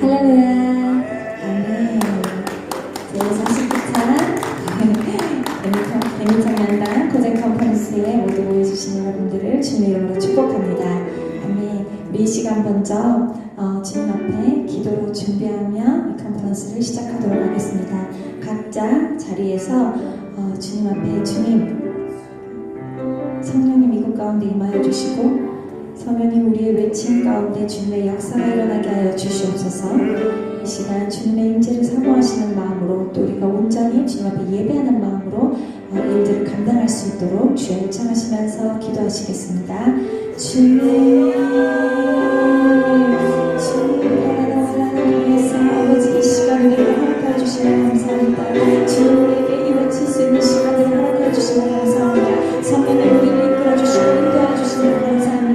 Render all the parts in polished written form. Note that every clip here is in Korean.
할렐루야. 아멘. 제49차 개미창년단 고쟁 컨퍼런스에 모두 모여주신 여러분들을 주님의 이름으로 축복합니다. 아멘. 우리 이 시간 먼저 주님 앞에 기도로 준비하며 이 컨퍼런스를 시작하도록 하겠습니다. 각자 자리에서 주님 앞에 주님 성령의 미국 가운데 임하여 주시고 성령님 우리의 외침 가운데 주님의 역사가 일어나게 하여 주시옵소서. 이 시간 주님의 임재를 사모하시는 마음으로 또 우리가 온전히 주님 앞에 예배하는 마음으로 일들을 감당할 수 있도록 주여 요청하시면서 기도하시겠습니다. 주님 위해서 아버지 이 시간을 허락하여 주시면 감사합니다. 주님에게 이루어질 수 있는 시간을 허락하여 주시면 감사합니다. 성령님 우리를 이끌어주시고 인도해주시면 감사합니다.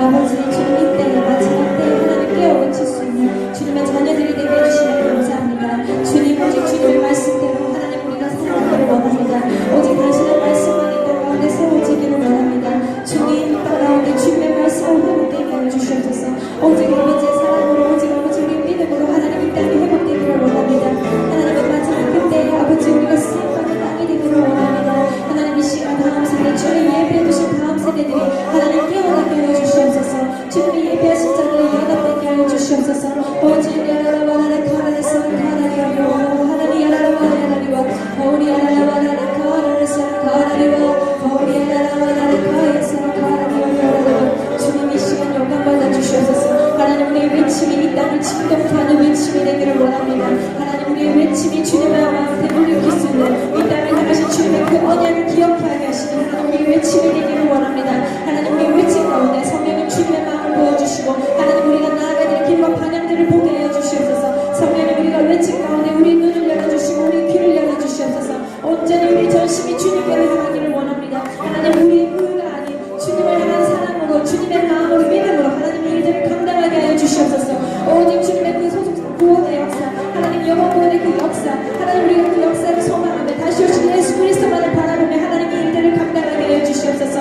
아버지 주님 이때 마지막 때에 하나님 깨어붙일 수 있는 주님의 자녀들이 되게 해주시면 감사합니다. 주님 오직 주님의 말씀대로 하나님 우리가 살아가기를 원합니다. 오직 당신의 말씀만 있는 가운데 세워지기를 원합니다. 주님 이 땅 가운데 주님의 말씀을 회복되게 하여 주시옵소서. 오직 아버지의 사랑으로 오직 아버지 우리의 믿음으로 하나님 이 땅이 회복되기를 원합니다. 하나님의 마지막 그때에 아버지 우리가 쓰임받는 땅이 되기를 원합니다. 하나님 이 시간 다음 세대 주의 예배해 두신 다음 세대들이 하나님 깨어나게 하여 주시옵소서. 주님이 예배하신 자들이 연합되게 하여 주시옵소서. 오 주님 야라라와라라 카라레서 카라리와 하나님 야라라와라라리와 우리 야라라와라라 카라레서 카라리와 우리 야라라와라라 카에서 카라리와 주님 이 시간 영광 받아 주시옵소서. 하나님 우리의 외침이 이 땅을 침동케 하는 외침이 되기를 원합니다. 하나님 우리의 외침이 주님의 마음에 울릴 수 있는 이 땅을 향하신 주님의 그 언약을 기억하게 하시는 하나님 우리의 외침이 되기를 원합니다. 하나님 우리의 외침 가운데 성령님 주님의 마음을 보여주시고 하나님 우리가 나아가야 될 길과 방향들을 보게 하여 주시옵소서. 성령님 우리가 외침 가운데 우리 눈을 열어주시고 우리 귀를 열어주시옵소서. 온전히 우리 전심이 주님께로 향하기를 원합니다. 하나님 우리의 의가 아닌 주님을 향한 사랑으로 주님의 마음으로 믿음으로 하나님 일들을 감당하게 하여 주시옵소서. 오직 주님의 그 소속사 구원의 역사 하나님 영원 구원의 그 역사 하나님 우리가 그 역사를 소망하며 다시 오신 예수 그리스도만을 바라보며 하나님 일들을 감당하게 하여 주시옵소서.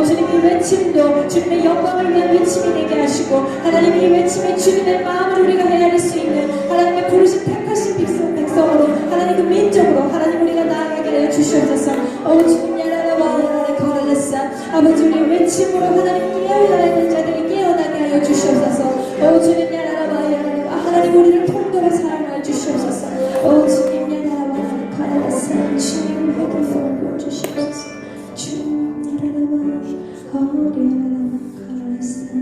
주님 이 외침도 주님의 영광을 위한 외침이 되게 하시고 하나님 이 외침이 주님의 마음을 우리가 헤아릴 수 있는 하나님의 부르신 택하신 백성으로 하나님 그 민족으로 하나님 우리가 나아가게 하여 주시옵소서. 주님 야라라와야라라 거라레사 아버지 우리의 외침으로 하나님 깨어나야 하는 자들이 깨어나게 하여 주시옵소서. 주님 야라라와야라라 하나님 우리를 통도로 사랑하여 주시옵소서. 주님 야라라와야라라 거라레사 주님 회개를 보여주시옵소서. 주님 야라라와야라라 거라레사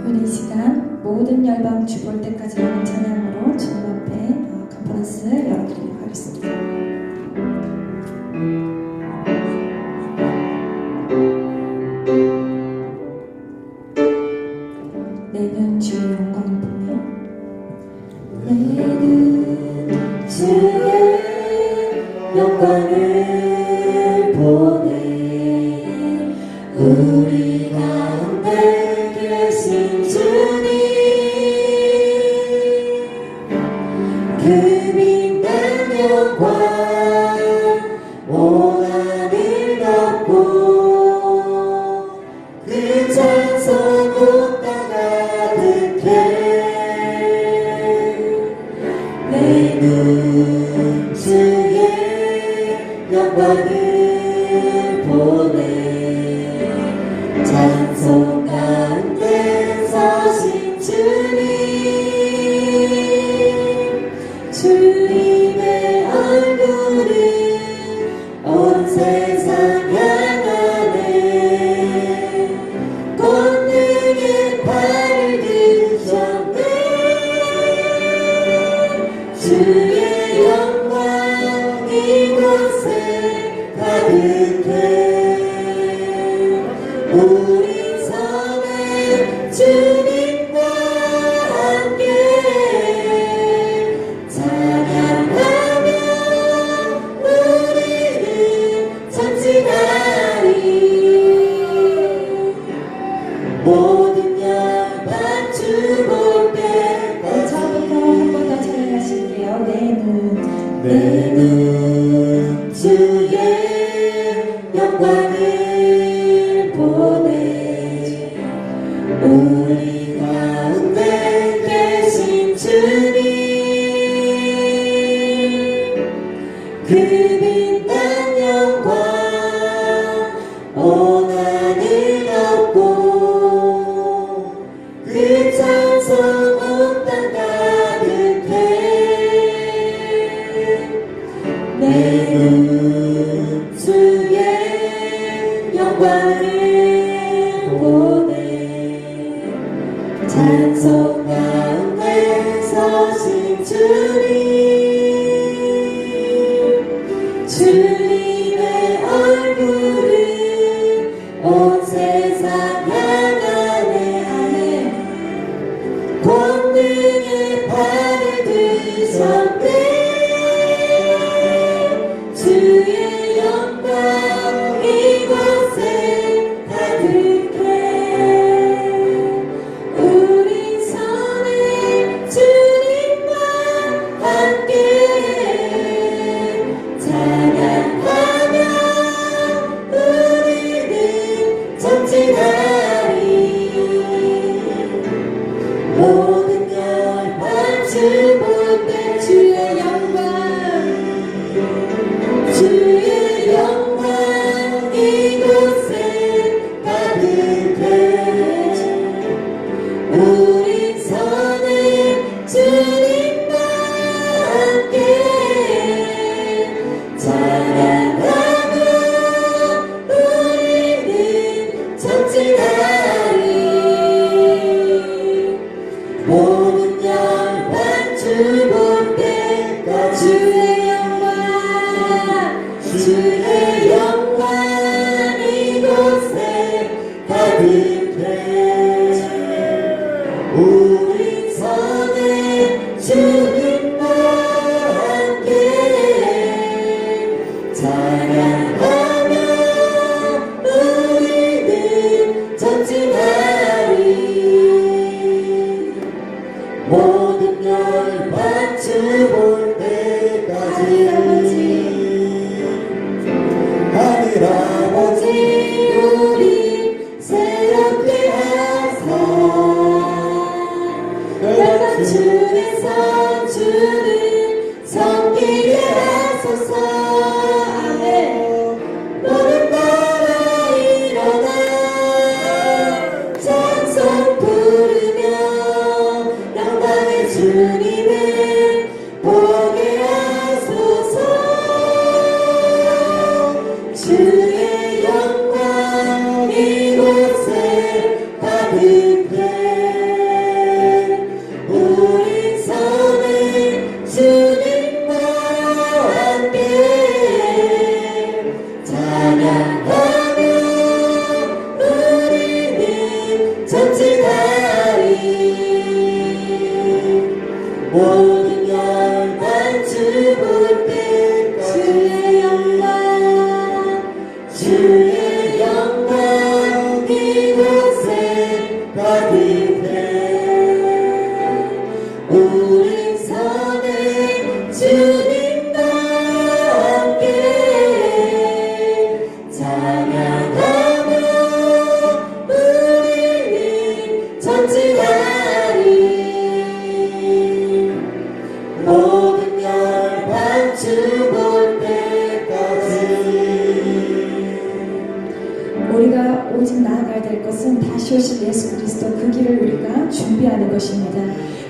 우리 이 시간 모든 열방 주볼 때까지 하는 찬양으로 주님 앞에 컨퍼런스 열어드리도록 하겠습니다. 내는 주의 영광을 보며 내는 주의 영광을 보네 우리 가운데 계신 주님 그 빛난 영광 온 하늘 덮고 그 찬송 온 땅 가득해 내 눈 주의 영광을 보네 찬송 가운데 서신 주님 주님의 얼굴을 온 세상 향하네 권능의 팔을 드셨네 주의 영광 이곳에 가득해 우리 성은 주님과 함께 찬양하며 우리는 전진하리 모든 열방 주볼때 저부터 한 번 더 찬양하실게요. 내 눈 주의 영광을 보네 영광을 보내 찬송 가운데 서신 주님의 얼굴을 온 세상 향하네 권능의 발을 드셨네 주의 영광 이곳에 가득해 우리 손에 주님과 함께 찬양하며 우리는 전진하리 모든 열방 주 볼 때 주의 영광 이곳에 가득해 우리 손에 주님과 함께 찬양하며 우리는 전진하리 모든 열방 주 볼 때까지 주의 영광 이곳에 가득해 우리 손에 주님과 함께 찬양하며 우리는 전진하리 모든 열방 주 볼 때까지 하늘 아버지 우리 새롭게 하사 열방 중에서 주를 섬기게 하소서 아멘 너는 따라 일어나 찬송 부르며 영광의 주님을 보게 하소서 주의 영광 이곳에 가득해 우리 손에 주님과 함께 찬양하며 우리는 전진하리 모든 열방 주 볼 때까지 주의 영광 이곳에 가득해 우리 손에 주님과 함께 찬양하며 우리는 전진하리 모든 열방 주 볼 때까지 우리가 오직 나아가야 될 것은 다시 오실 예수 그리스도 그 길을 우리가 준비하는 것입니다.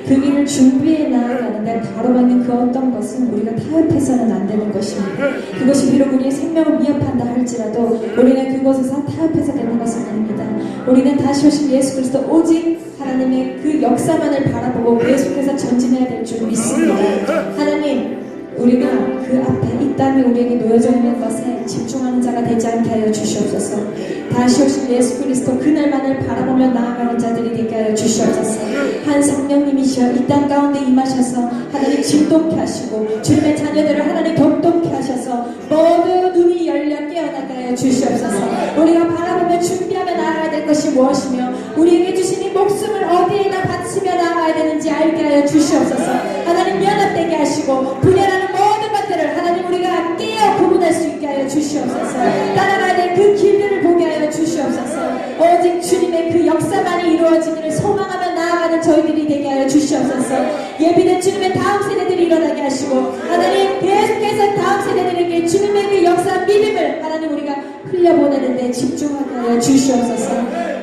그 길을 준비해 나아가는데 바로받는 그 어떤 것은 우리가 타협해서는 안 되는 것입니다. 그것이 비록 우리의 생명을 위협한다 할지라도 우리는 그곳에서 타협해서 되는 것은 아닙니다. 우리는 다시 오실 예수 그리스도 오직 하나님의 그 역사만을 바라보고 계속해서 전진해야 될 줄 믿습니다. 하나님 우리가 그 앞에 이 땅에 우리에게 놓여져 있는 것에 집중하는 자가 되지 않게 하여 주시옵소서. 다시 오실 예수 그리스도 그날만을 바라보며 나아가는 자들이 되게 하여 주시옵소서. 한 성령님이시여 이 땅 가운데 임하셔서 하나님 진동케 하시고 주님의 자녀들을 하나님 격동케 하셔서 모두 눈이 열려 깨어나게 하여 주시옵소서. 우리가 바라보며 준비하며 나아가야 될 것이 무엇이며 우리에게 주신 이 목숨을 어디에다 바치며 나아가야 되는지 알게 하여 주시옵소서. 하나님 연합되게 하시고 분열하는 모든 것들을 하나님 우리가 깨어 구분할 수 있게 하여 주시옵소서. 따라가야 될 그 길들을 보게 하여 주시옵소서. 오직 주님의 그 역사만이 이루어지기를 소망하며 나아가는 저희들이 되게 하여 주시옵소서. 예비된 주님의 다음 세대들이 일어나게 하시고 하나님 계속해서 다음 세대들에게 주님의 그 역사 믿음을 하나님 우리가 흘려보내는 데 집중하게 하여 주시옵소서.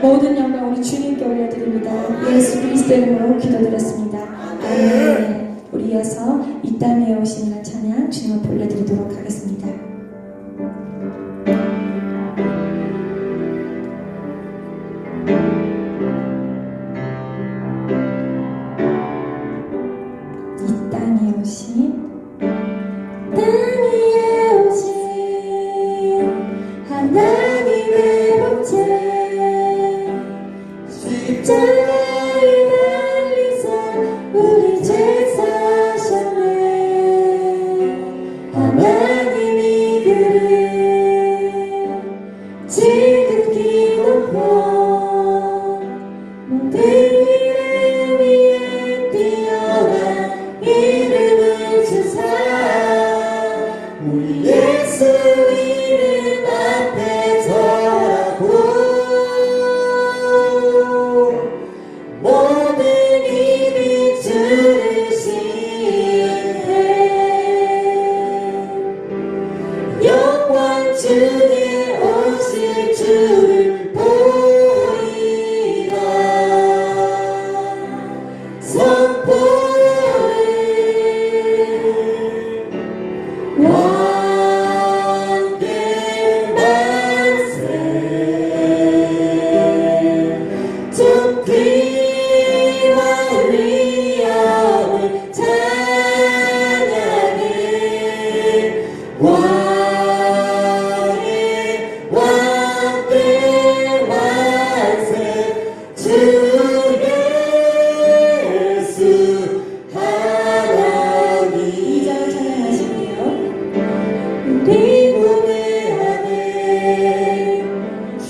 모든 영광 우리 주님께 올려드립니다. 예수 그리스도의 이름으로 기도드렸습니다. 아멘. 우리 이어서 이 땅에 오신 찬양 주님 앞에 올려드리도록 하겠습니다.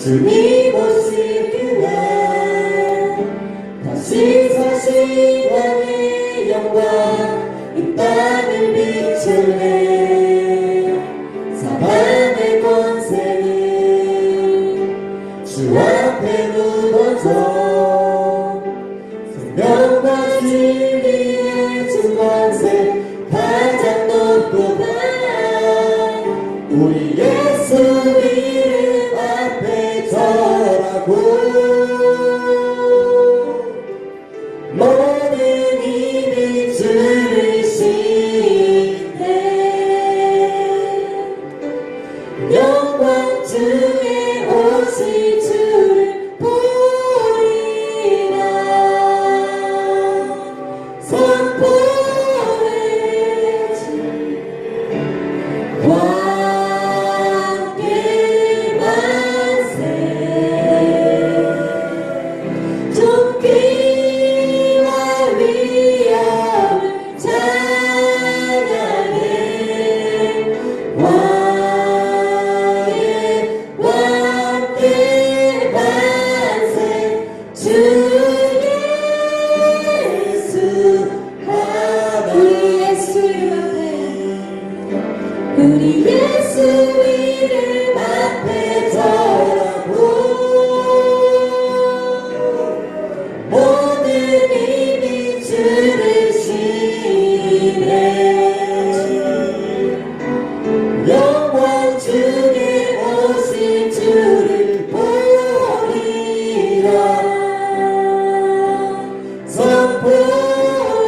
주님 오시기에 다시 사신 왕의 영광 이 땅을 비출래 사단의 권세는 주 앞에 무너져 생명과 진리의 주 권세 가장 높구나 우리 예수 이름 앞에 절하고 모든 힘이 주를 신뢰 영광 중에 오실 주를 보리라 선포했지 왕의 만세 존귀와 위엄을 찬양해 왕의 만세 주 예수 우리 예수 이름 앞에 우리 예수 이름 앞에 절하고 모든 힘이 주를 신뢰 영광 중에 오실 주를 보리라 선포해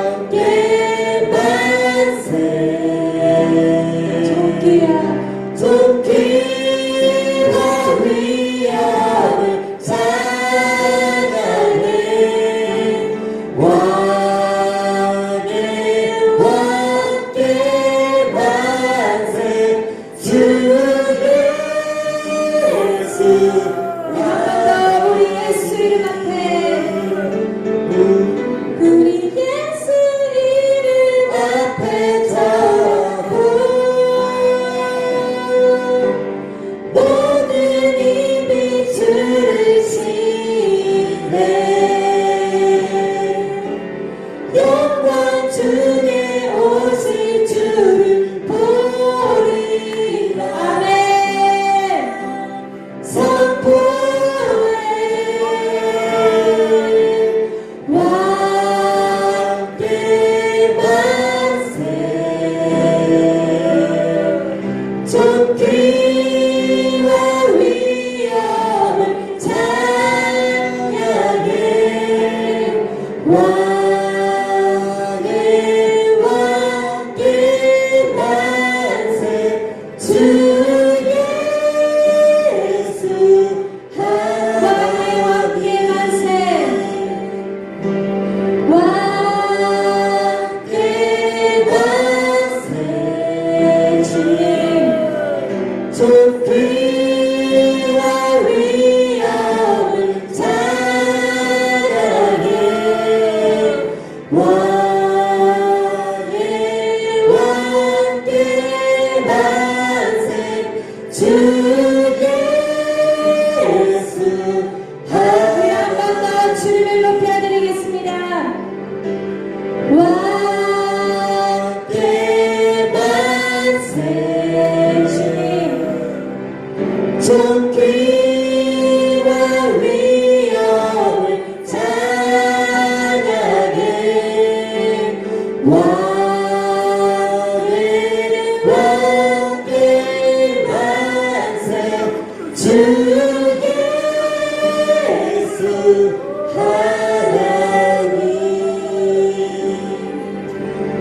왕의 만세 존귀와 위엄을 찬양해 왕의 만세 주 예수 우리 예수 이름 앞에 우리 예수 이름 앞에 절하고 모든 힘이 주를 신뢰 영광 중에 오실 주를 보리라 아멘 선포해 왕의 만세 존귀와 위엄을 찬양해 왕의 만세 주 예수 왕의 만세 왕의 만세 주님 존귀와 위엄을 찬양해 왕의 만세 주 예수 우리 한 번 더 주님을 높여드리겠습니다 왕의 만세 주님 존귀와 위엄을 찬양해 왕의 만세 주 예수 하나님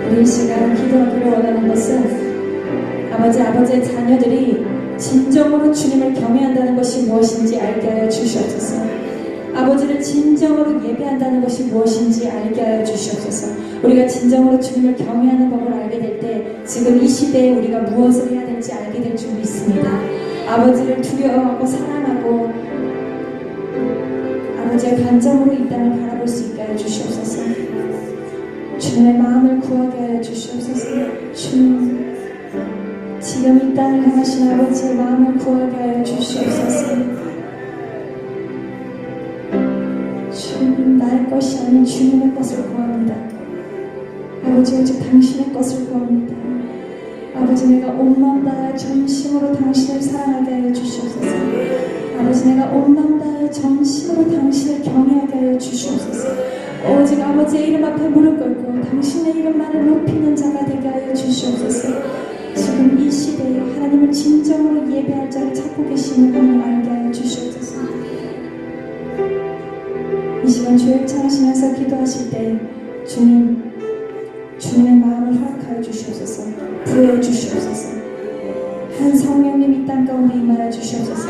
우리 이 시간 기도하기를 원하는 것은 아버지의 자녀들이 진정으로 주님을 경외한다는 것이 무엇인지 알게 하여 주시옵소서. 아버지를 진정으로 예배한다는 것이 무엇인지 알게 하여 주시옵소서. 우리가 진정으로 주님을 경외하는 법을 알게 될 때 지금 이 시대에 우리가 무엇을 해야 될지 알게 될 줄 믿습니다. 아버지를 두려워하고 사랑하고 아버지의 관점으로 이 땅을 바라볼 수 있게 하여 주시옵소서. 주님의 마음을 구하게 하여 주시옵소서. 주님 지금 이 땅을 향하신 아버지의 마음을 구하게 하여 주시옵소서. 주님, 나의 것이 아닌 주님의 것을 구합니다. 아버지, 오직 당신의 것을 구합니다. 아버지, 내가 온 마음 다하여 전심으로 당신을 사랑하게 하여 주시옵소서. 아버지, 내가 온 마음 다하여 전심으로 당신을 경외하게 하여 주시옵소서. 오직 아버지의 이름 앞에 무릎 꿇고 당신의 이름만을 높이는 자가 되게 하여 주시옵소서. 지금 이 시대에 하나님을 진정으로 예배할 자를 찾고 계시는 분을 알게 하여 주시옵소서. 이 시간 주일 찬양하시면서 기도하실 때 주님의 마음을 허락하여 주시옵소서. 부여 주시옵소서. 한 성령님 이 땅 가운데 임하여 주시옵소서.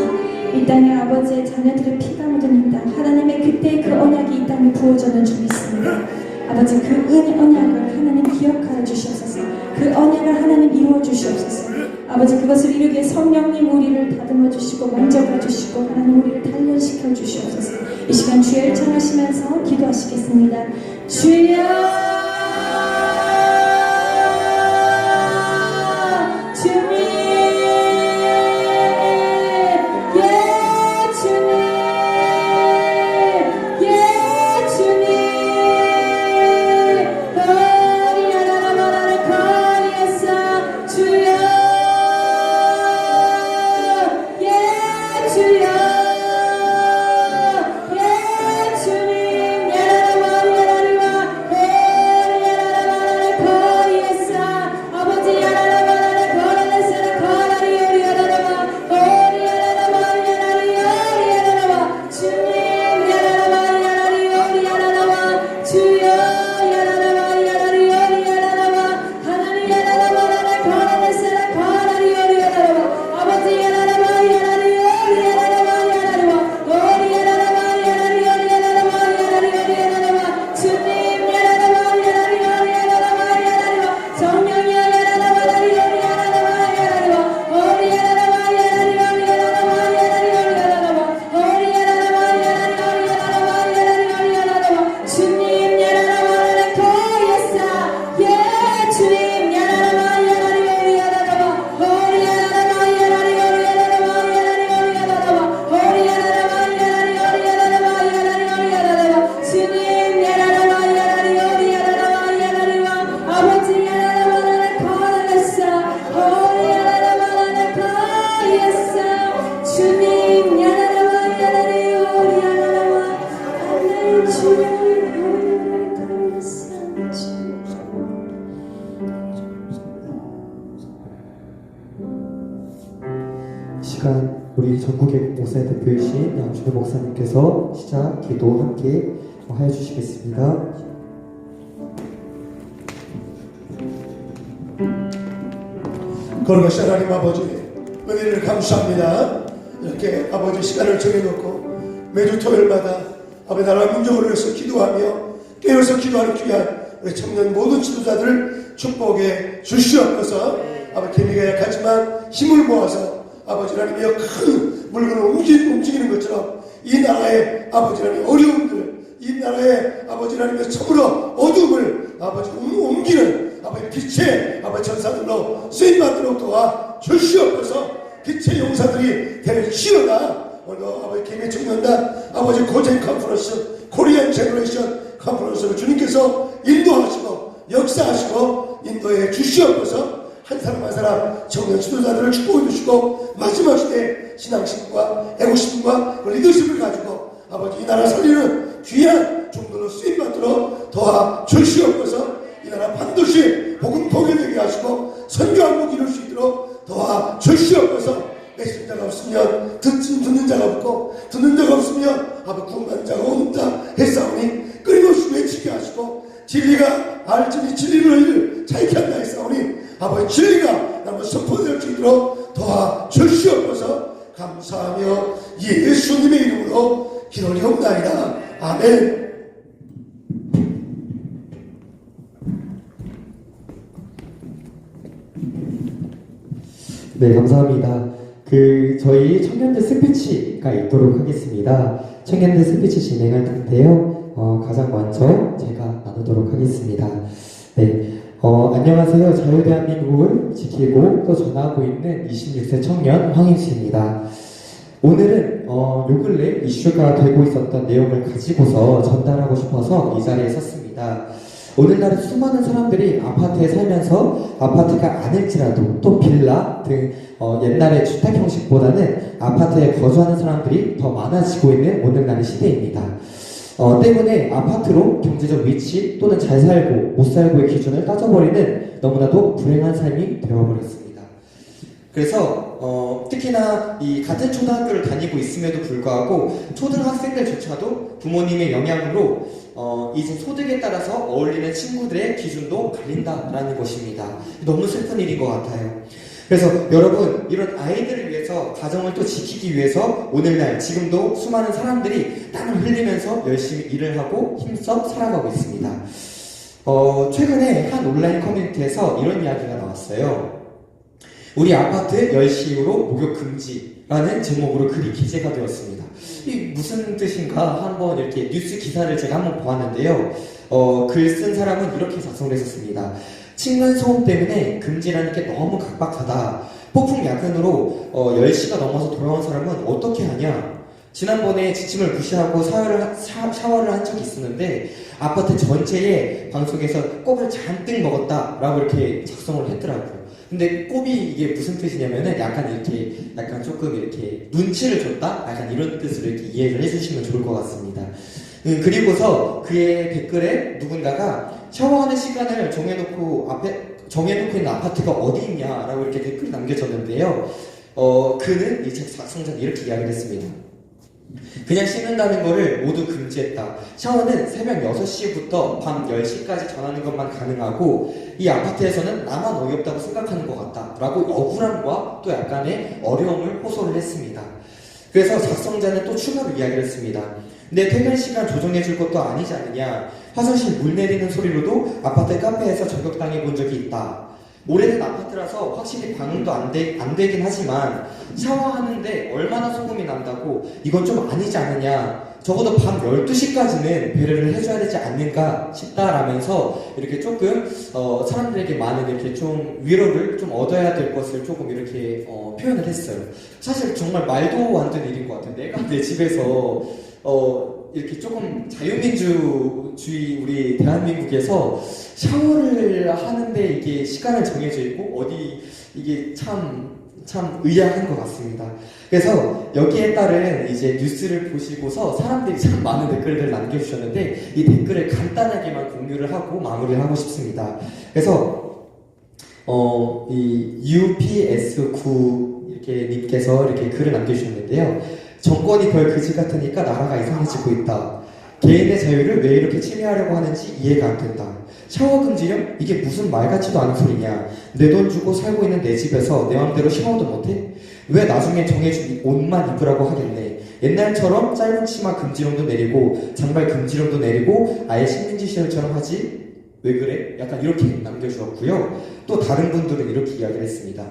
이 땅에 아버지의 자녀들의 피가 묻은 이 땅, 하나님의 그때의 그 언약이 이 땅에 부어져는 줄 믿습니다. 아버지, 그 은혜 언약을 하나님 기억하여 주시옵소서. 그 언약을 하나님 이루어 주시옵소서. 아버지, 그것을 이루기 위해 성령님 우리를 다듬어 주시고 만져가 주시고 하나님 우리를 단련시켜 주시옵소서. 이 시간 주의 찬양하시면서 기도하시겠습니다. 주여, 시간 우리 전국의 목사의 대표이신 양준호 목사님께서 시작 기도 함께 하여 주시겠습니다. 거룩하신 하나님 아버지, 은혜를 감사합니다. 이렇게 아버지 시간을 정해놓고 매주 토요일마다 아버지 나라 민족을 위해서 기도하며 깨어서 기도하는 귀한 우리 청년 모든 지도자들을 축복해 주시옵소서. 아버지 개미가 약하지만 힘을 모아서 아버지 하나님이여 큰 물건을 움직이는 것처럼 이 나라의 아버지 하나님 어려움들, 이 나라의 아버지 하나님의 참으로 어둠을 아버지 옮기는 아버지 빛의 아버지 전사들로 쓰임받도록 도와 주시옵소서. 빛의 용사들이 되시어다. 오늘도 아버지 개미 청년단 아버지 고쟁 컨퍼런스 코리안 제너레이션 컨퍼런스를 주님께서 인도하시고 역사하시고 인도해 주시옵소서. 한 사람 한 사람 청년 지도자들을 축복해 주시고 마지막 시대에 신앙심과 애국심과 리더십을 가지고 아버지 이 나라 살리는 귀한 종들로 쓰임받도록 도와 주시옵소서. 이 나라 반드시 복음 통일되게 하시고 선교 한국 이룰 수 있도록 도와 주시옵소서. 메신자가 없으면 듣는 자가 없고 듣는 자가 없으면 아버지 구원받는 자가 없다 했사오니 끊임없이 외치게 하시고 진리가 알지니 진리를 자유케 한다 했사오니 아버지 진리가 나무 선포될 수 있도록 도와 주시옵소서. 감사하며 예수님의 이름으로 기도리옵나이다. 아멘. 네, 감사합니다. 저희 청년들 스피치가 있도록 하겠습니다. 청년들 스피치 진행할 텐데요. 가장 먼저 제가 나누도록 하겠습니다. 네, 안녕하세요. 자유대한민국을 지키고 또 전하고 있는 26세 청년 황인수입니다. 오늘은 요 근래 이슈가 되고 있었던 내용을 가지고서 전달하고 싶어서 이 자리에 섰습니다. 오늘날에 수많은 사람들이 아파트에 살면서 아파트가 아닐지라도 또 빌라 등 옛날의 주택 형식보다는 아파트에 거주하는 사람들이 더 많아지고 있는 오늘날의 시대입니다. 때문에 아파트로 경제적 위치 또는 잘 살고 못 살고의 기준을 따져버리는 너무나도 불행한 삶이 되어버렸습니다. 그래서 특히나 이 같은 초등학교를 다니고 있음에도 불구하고 초등학생들조차도 부모님의 영향으로 이제 소득에 따라서 어울리는 친구들의 기준도 갈린다라는 것입니다. 너무 슬픈 일인 것 같아요. 그래서 여러분, 이런 아이들을 위해서, 가정을 또 지키기 위해서 오늘날 지금도 수많은 사람들이 땀을 흘리면서 열심히 일을 하고 힘써 살아가고 있습니다. 최근에 한 온라인 커뮤니티에서 이런 이야기가 나왔어요. 우리 아파트 10시 이후로 목욕 금지라는 제목으로 글이 기재가 되었습니다. 이 무슨 뜻인가 한번 이렇게 뉴스 기사를 제가 한번 보았는데요. 글 쓴 사람은 이렇게 작성을 했었습니다. 층간소음 때문에 금지라는 게 너무 각박하다. 폭풍 야근으로 10시가 넘어서 돌아온 사람은 어떻게 하냐? 지난번에 지침을 무시하고 샤워를 한 적이 있었는데 아파트 전체에 방송에서 꼽을 잔뜩 먹었다라고 이렇게 작성을 했더라고요. 근데 꼽이 이게 무슨 뜻이냐면은 약간 조금 이렇게 눈치를 줬다? 약간 이런 뜻으로 이렇게 이해를 해주시면 좋을 것 같습니다. 그리고서 그의 댓글에 누군가가 샤워하는 시간을 정해놓고 있는 아파트가 어디 있냐라고 이렇게 댓글 남겨줬는데요. 그는 이 책 작성자는 이렇게 이야기를 했습니다. 그냥 씻는다는 거를 모두 금지했다. 샤워는 새벽 6시부터 밤 10시까지 전하는 것만 가능하고 이 아파트에서는 나만 어이없다고 생각하는 것 같다 라고 억울함과 또 약간의 어려움을 호소를 했습니다. 그래서 작성자는 또 추가로 이야기를 했습니다. 내 퇴근 시간 조정해 줄 것도 아니지 않느냐. 화장실 물 내리는 소리로도 아파트 카페에서 저격당해 본 적이 있다. 오래된 아파트라서 확실히 방음도 안 되긴 하지만 샤워하는데 얼마나 소금이 난다고 이건 좀 아니지 않느냐. 적어도 밤 12시까지는 배려를 해줘야 되지 않는가 싶다라면서 이렇게 조금 사람들에게 많은 이렇게 좀 위로를 좀 얻어야 될 것을 조금 이렇게 표현을 했어요. 사실 정말 말도 안 되는 일인 것 같아요. 내가 내 집에서 이렇게 조금 자유민주주의 우리 대한민국에서 샤워를 하는데 이게 시간을 정해져 있고 어디 이게 참 의아한 것 같습니다. 그래서 여기에 따른 이제 뉴스를 보시고서 사람들이 참 많은 댓글들을 남겨주셨는데 이 댓글을 간단하게만 공유를 하고 마무리를 하고 싶습니다. 그래서 이 UPS9 이렇게 님께서 이렇게 글을 남겨주셨는데요. 정권이 별 그지 같으니까 나라가 이상해지고 있다. 개인의 자유를 왜 이렇게 침해하려고 하는지 이해가 안 된다. 샤워 금지령? 이게 무슨 말 같지도 않은 소리냐. 내 돈 주고 살고 있는 내 집에서 내 맘대로 샤워도 못해? 왜 나중에 정해준 옷만 입으라고 하겠네. 옛날처럼 짧은 치마 금지령도 내리고 장발 금지령도 내리고 아예 식민지 시절처럼 하지? 왜 그래? 약간 이렇게 남겨주었고요. 또 다른 분들은 이렇게 이야기를 했습니다.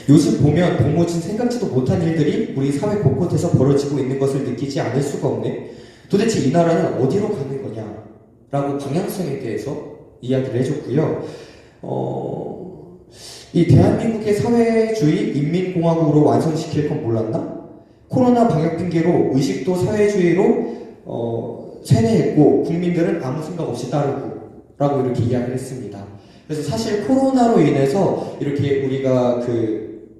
요즘 보면 도무지 생각지도 못한 일들이 우리 사회 곳곳에서 벌어지고 있는 것을 느끼지 않을 수가 없네. 도대체 이 나라는 어디로 가는 거냐? 라고 방향성에 대해서 이야기를 해줬고요. 이 대한민국의 사회주의 인민공화국으로 완성시킬 건 몰랐나? 코로나 방역 핑계로 의식도 사회주의로 세뇌했고 국민들은 아무 생각 없이 따르고 라고 이렇게 이야기를 했습니다. 그래서 사실 코로나로 인해서 이렇게 우리가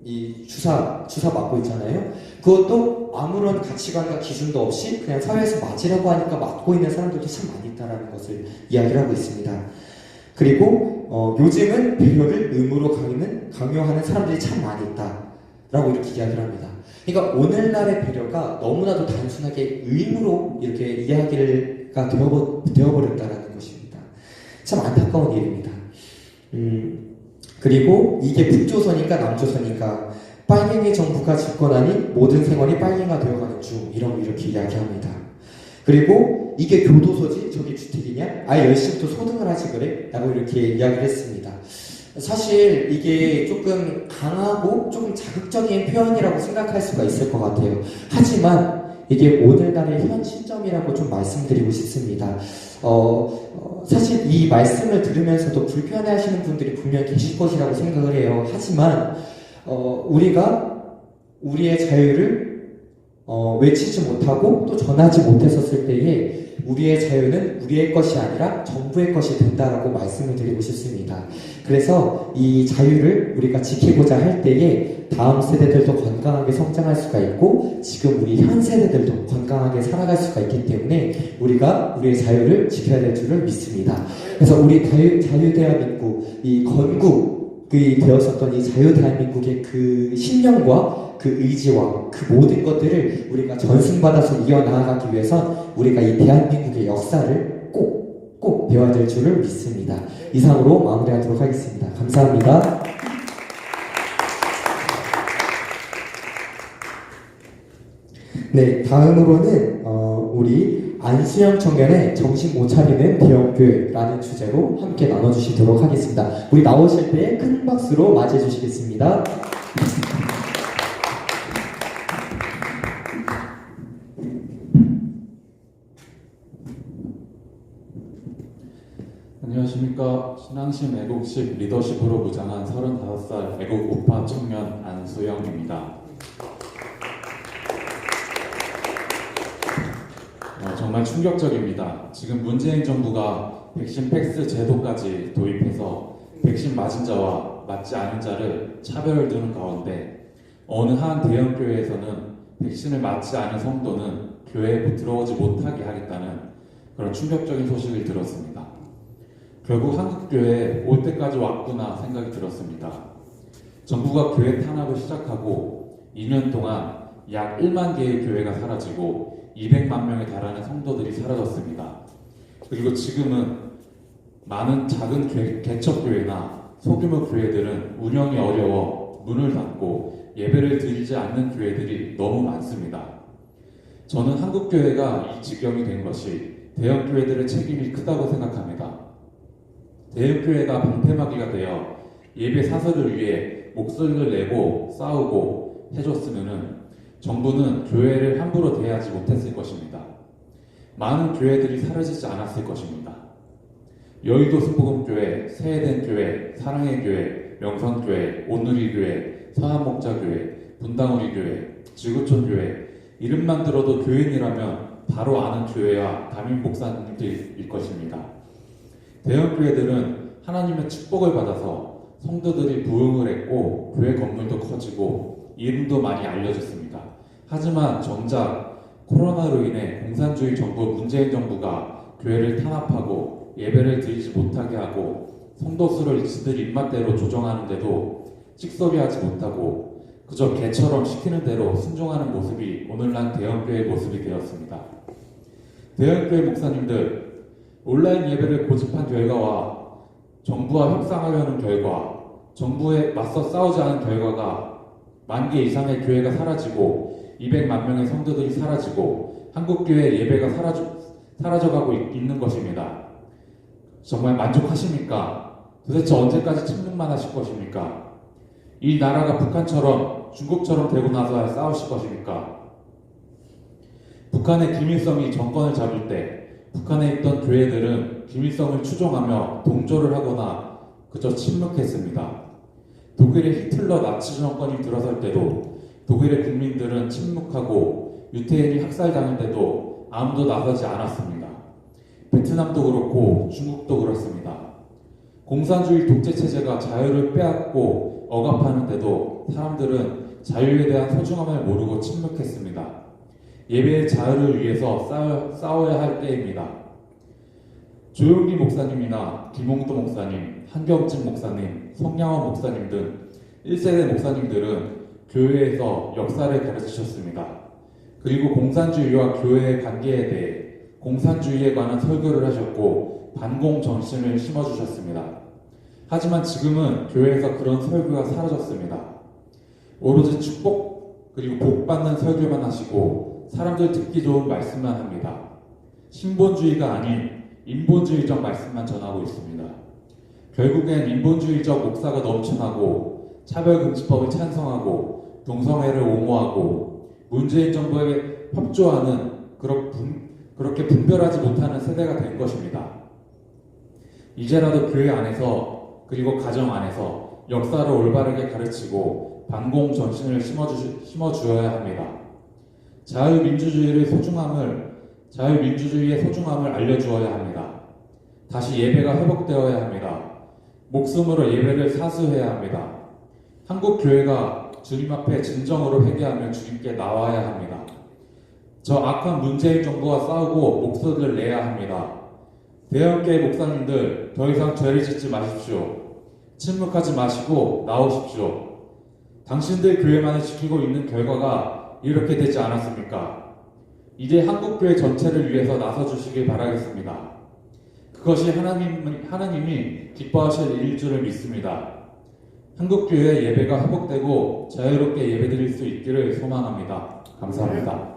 이 주사 맞고 있잖아요. 그것도 아무런 가치관과 기준도 없이 그냥 사회에서 맞으라고 하니까 맞고 있는 사람들도 참 많이 있다라는 것을 이야기를 하고 있습니다. 그리고 요즘은 배려를 의무로 강요하는 사람들이 참 많이 있다라고 이렇게 이야기를 합니다. 그러니까 오늘날의 배려가 너무나도 단순하게 의무로 이렇게 이야기가 되어버렸다라는 것입니다. 참 안타까운 일입니다. 그리고 이게 북조선인가 남조선인가 빨갱이 정부가 집권하니 모든 생활이 빨갱이가 되어가는 중 이렇게 이야기합니다. 그리고 이게 교도소지 저게 주택이냐? 아예 열심히 또 소등을 하지 그래? 라고 이렇게 이야기를 했습니다. 사실 이게 조금 강하고 조금 자극적인 표현이라고 생각할 수가 있을 것 같아요. 하지만 이게 오늘날의 현 시점이라고 좀 말씀드리고 싶습니다. 사실 이 말씀을 들으면서도 불편해하시는 분들이 분명 계실 것이라고 생각을 해요. 하지만 우리가 우리의 자유를 외치지 못하고 또 전하지 못했었을 때에 우리의 자유는 우리의 것이 아니라 정부의 것이 된다라고 말씀을 드리고 싶습니다. 그래서 이 자유를 우리가 지키고자 할 때에 다음 세대들도 건강하게 성장할 수가 있고 지금 우리 현 세대들도 건강하게 살아갈 수가 있기 때문에 우리가 우리의 자유를 지켜야 될 줄을 믿습니다. 그래서 우리 자유대한민국, 이 건국이 되었었던 이 자유대한민국의 그 신념과 그 의지와 그 모든 것들을 우리가 전승받아서 이어나가기 위해선 우리가 이 대한민국의 역사를 꼭 배워야 될 줄을 믿습니다. 이상으로 마무리하도록 하겠습니다. 감사합니다. 네, 다음으로는 우리 안수영 청년의 정신 못 차리는 대형교회라는 주제로 함께 나눠주시도록 하겠습니다. 우리 나오실 때 큰 박수로 맞이해 주시겠습니다. 안녕하십니까. 신앙심 애국심 리더십으로 무장한 35살 애국 우파 청년 안수영입니다. 정말 충격적입니다. 지금 문재인 정부가 백신 팩스 제도까지 도입해서 백신 맞은 자와 맞지 않은 자를 차별을 두는 가운데 어느 한 대형교회에서는 백신을 맞지 않은 성도는 교회에 들어오지 못하게 하겠다는 그런 충격적인 소식을 들었습니다. 결국 한국교회에 올 때까지 왔구나 생각이 들었습니다. 정부가 교회 탄압을 시작하고 2년 동안 약 1만 개의 교회가 사라지고 200만 명에 달하는 성도들이 사라졌습니다. 그리고 지금은 많은 작은 개척교회나 소규모 교회들은 운영이 어려워 문을 닫고 예배를 드리지 않는 교회들이 너무 많습니다. 저는 한국교회가 이 지경이 된 것이 대형교회들의 책임이 크다고 생각합니다. 대형교회가 방패막이가 되어 예배 사설을 위해 목소리를 내고 싸우고 해줬으면은 정부는 교회를 함부로 대하지 못했을 것입니다. 많은 교회들이 사라지지 않았을 것입니다. 여의도 순복음교회, 새해된 교회, 사랑의 교회, 명성교회, 온누리 교회, 서한목자교회, 분당우리 교회, 지구촌 교회 이름만 들어도 교인이라면 바로 아는 교회와 담임 목사님들일 것입니다. 대형교회들은 하나님의 축복을 받아서 성도들이 부흥을 했고 교회 건물도 커지고 이름도 많이 알려졌습니다. 하지만 정작 코로나로 인해 공산주의 정부 문재인 정부가 교회를 탄압하고 예배를 드리지 못하게 하고 성도 수를 지들 입맛대로 조정하는데도 찍소리하지 못하고 그저 개처럼 시키는 대로 순종하는 모습이 오늘날 대형교회의 모습이 되었습니다. 대형교회 목사님들, 온라인 예배를 고집한 결과와 정부와 협상하려는 결과, 정부에 맞서 싸우지 않은 결과가 10,000개 이상의 교회가 사라지고 200만 명의 성도들이 사라지고 한국교회 예배가 사라져가고 있는 것입니다. 정말 만족하십니까? 도대체 언제까지 침묵만 하실 것입니까? 이 나라가 북한처럼 중국처럼 되고 나서 싸우실 것입니까? 북한의 김일성이 정권을 잡을 때 북한에 있던 교회들은 김일성을 추종하며 동조를 하거나 그저 침묵했습니다. 독일의 히틀러 나치 정권이 들어설 때도 독일의 국민들은 침묵하고 유태인이 학살당했는데도 아무도 나서지 않았습니다. 베트남도 그렇고 중국도 그렇습니다. 공산주의 독재체제가 자유를 빼앗고 억압하는데도 사람들은 자유에 대한 소중함을 모르고 침묵했습니다. 예배의 자유를 위해서 싸워야 할 때입니다. 조용기 목사님이나 김홍도 목사님, 한경진 목사님, 성량원 목사님 등 1세대 목사님들은 교회에서 역사를 가르치셨습니다. 그리고 공산주의와 교회의 관계에 대해 공산주의에 관한 설교를 하셨고 반공 정신을 심어주셨습니다. 하지만 지금은 교회에서 그런 설교가 사라졌습니다. 오로지 축복 그리고 복 받는 설교만 하시고 사람들 듣기 좋은 말씀만 합니다. 신본주의가 아닌 인본주의적 말씀만 전하고 있습니다. 결국엔 인본주의적 목사가 넘쳐나고 차별금지법을 찬성하고 동성애를 옹호하고 문재인 정부의 협조하는 그렇게 분별하지 못하는 세대가 된 것입니다. 이제라도 교회 안에서 그리고 가정 안에서 역사를 올바르게 가르치고 반공 정신을 심어주어야 합니다. 자유민주주의의 소중함을 알려주어야 합니다. 다시 예배가 회복되어야 합니다. 목숨으로 예배를 사수해야 합니다. 한국 교회가 주님 앞에 진정으로 회개하며 주님께 나와야 합니다. 저 악한 문재인 정부와 싸우고 목소리를 내야 합니다. 대형교회 목사님들 더 이상 죄를 짓지 마십시오. 침묵하지 마시고 나오십시오. 당신들 교회만을 지키고 있는 결과가 이렇게 되지 않았습니까? 이제 한국교회 전체를 위해서 나서주시길 바라겠습니다. 그것이 하나님이 기뻐하실 일일 줄을 믿습니다. 한국교회 예배가 회복되고 자유롭게 예배드릴 수 있기를 소망합니다. 감사합니다.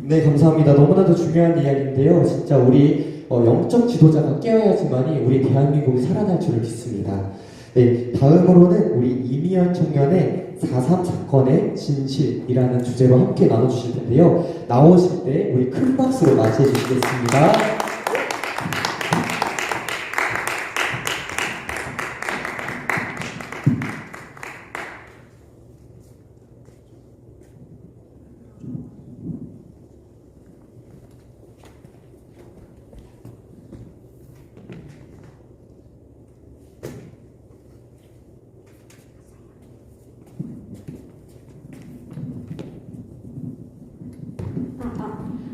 네, 감사합니다. 너무나도 중요한 이야기인데요. 진짜 우리 영적 지도자가 깨어야지만이 우리 대한민국이 살아날 줄을 믿습니다. 네, 다음으로는 우리 이미연 청년의 4.3 사건의 진실이라는 주제로 함께 나눠주실 텐데요. 나오실 때 우리 큰 박수로 맞이해 주시겠습니다.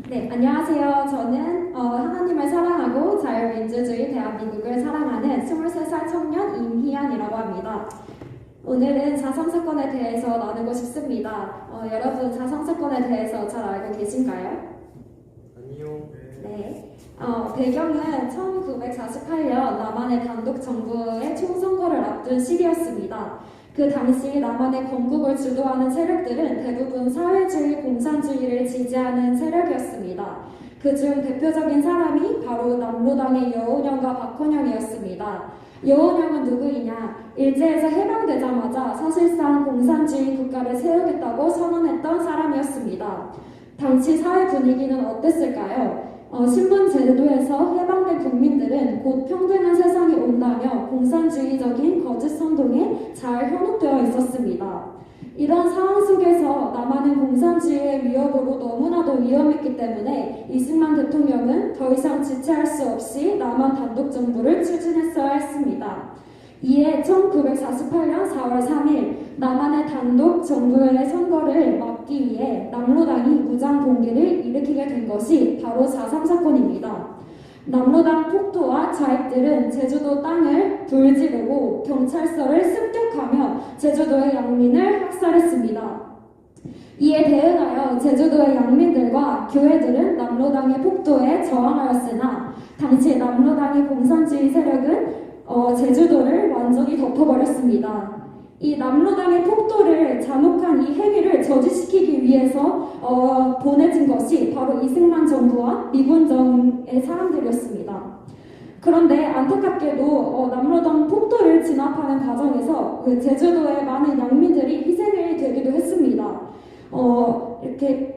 네, 안녕하세요. 저는 하나님을 사랑하고 자유민주주의 대한민국을 사랑하는 23살 청년 임희연이라고 합니다. 오늘은 4.3 사건에 대해서 나누고 싶습니다. 여러분 4.3 사건에 대해서 잘 알고 계신가요? 아니요. 네. 배경은 1948년 남한의 단독 정부의 총선거를 앞둔 시기였습니다. 그 당시 남한의 건국을 주도하는 세력들은 대부분 사회주의, 공산주의를 지지하는 세력이었습니다. 그중 대표적인 사람이 바로 남로당의 여운형과 박헌영이었습니다. 여운형은 누구이냐? 일제에서 해방되자마자 사실상 공산주의 국가를 세우겠다고 선언했던 사람이었습니다. 당시 사회 분위기는 어땠을까요? 신분 제도에서 해방된 국민들은 곧 평등한 세상이 온다며 공산주의적인 거짓 선동에 잘 현혹되어 있었습니다. 이런 상황 속에서 남한은 공산주의의 위협으로 너무나도 위험했기 때문에 이승만 대통령은 더 이상 지체할 수 없이 남한 단독 정부를 추진했어야 했습니다. 이에 1948년 4월 3일 남한의 단독 정부의 선거를 막기 위해 남로당이 무장 봉기를 일으키게 된 것이 바로 4.3 사건입니다. 남로당 폭도와 자익들은 제주도 땅을 불지르고 경찰서를 습격하며 제주도의 양민을 학살했습니다. 이에 대응하여 제주도의 양민들과 교회들은 남로당의 폭도에 저항하였으나 당시 남로당의 공산주의 세력은 제주도를 완전히 덮어버렸습니다. 이 남로당의 폭도를 잔혹한 이 행위를 저지시키기 위해서 보내진 것이 바로 이승만 정부와 미군정의 사람들이었습니다. 그런데 안타깝게도 남로당 폭도를 진압하는 과정에서 제주도의 많은 양민들이 희생이 되기도 했습니다.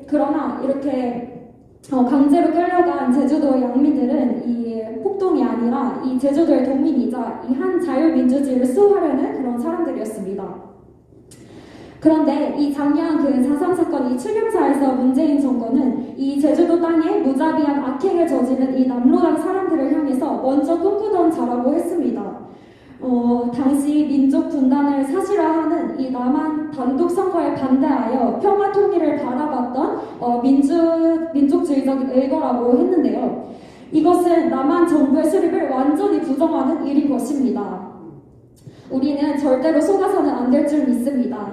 그러나 이렇게 강제로 끌려간 제주도의 양민들은 이 폭동이 아니라 이 제주도의 동민이자 이 한 자유민주주의를 수호하려는 그런 사람들이었습니다. 그런데 이 작년 그 4.3 사건 이 출경사에서 문재인 정권은 이 제주도 땅에 무자비한 악행을 저지른 이 남로당 사람들을 향해서 먼저 꿈꾸던 자라고 했습니다. 당시 민족 분단을 사실화하는 이 남한 단독 선거에 반대하여 평화 통일을 바라봤던 민족주의적인 의거라고 했는데요. 이것은 남한 정부의 수립을 완전히 부정하는 일인 것입니다. 우리는 절대로 속아서는 안 될 줄 믿습니다.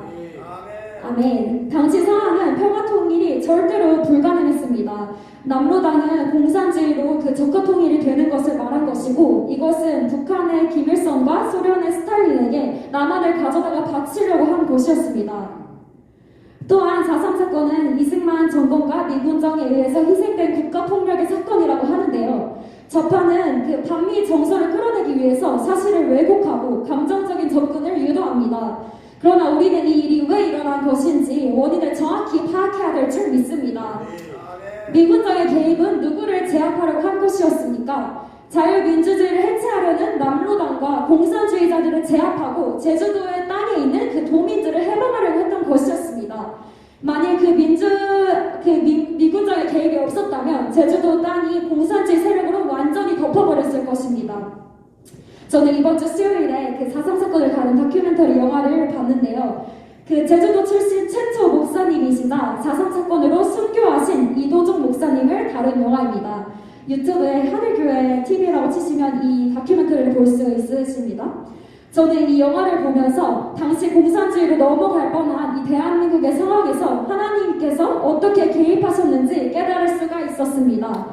아멘. 당시 상황은 평화 통일이 절대로 불가능했습니다. 남로당은 공산주의로 그 적화 통일이 되는 것을 말한 것이고 이것은 북한의 김일성과 소련의 스탈린에게 남한을 가져다가 바치려고 한 것이었습니다. 또한 4.3 사건은 이승만 정권과 미군정에 의해서 희생된 국가폭력의 사건이라고 하는데요. 좌파는 그 반미 정서를 끌어내기 위해서 사실을 왜곡하고 감정적인 접근을 유도합니다. 그러나 우리는 이 일이 왜 일어난 것인지 원인을 정확히 파악해야 될 줄 믿습니다. 미군정의 개입은 누구를 제압하려고 한 것이었습니까? 자유민주주의를 해체하려는 남로당과 공산주의자들을 제압하고 제주도의 땅에 있는 그 도민들을 해방하려고 했던 것이었습니다. 만일 미군정의 개입이 없었다면 제주도 땅이 공산주의 세력으로 완전히 덮어버렸을 것입니다. 저는 이번 주 수요일에 그 4.3 사건을 다룬 다큐멘터리 영화를 봤는데요. 그 제주도 출신 최초 목사님이시자 4.3 사건으로 순교하신 이도종 목사님을 다룬 영화입니다. 유튜브에 하늘교회 TV라고 치시면 이 다큐멘터리를 볼 수 있으십니다. 저는 이 영화를 보면서 당시 공산주의로 넘어갈 뻔한 이 대한민국의 상황에서 하나님께서 어떻게 개입하셨는지 깨달을 수가 있었습니다.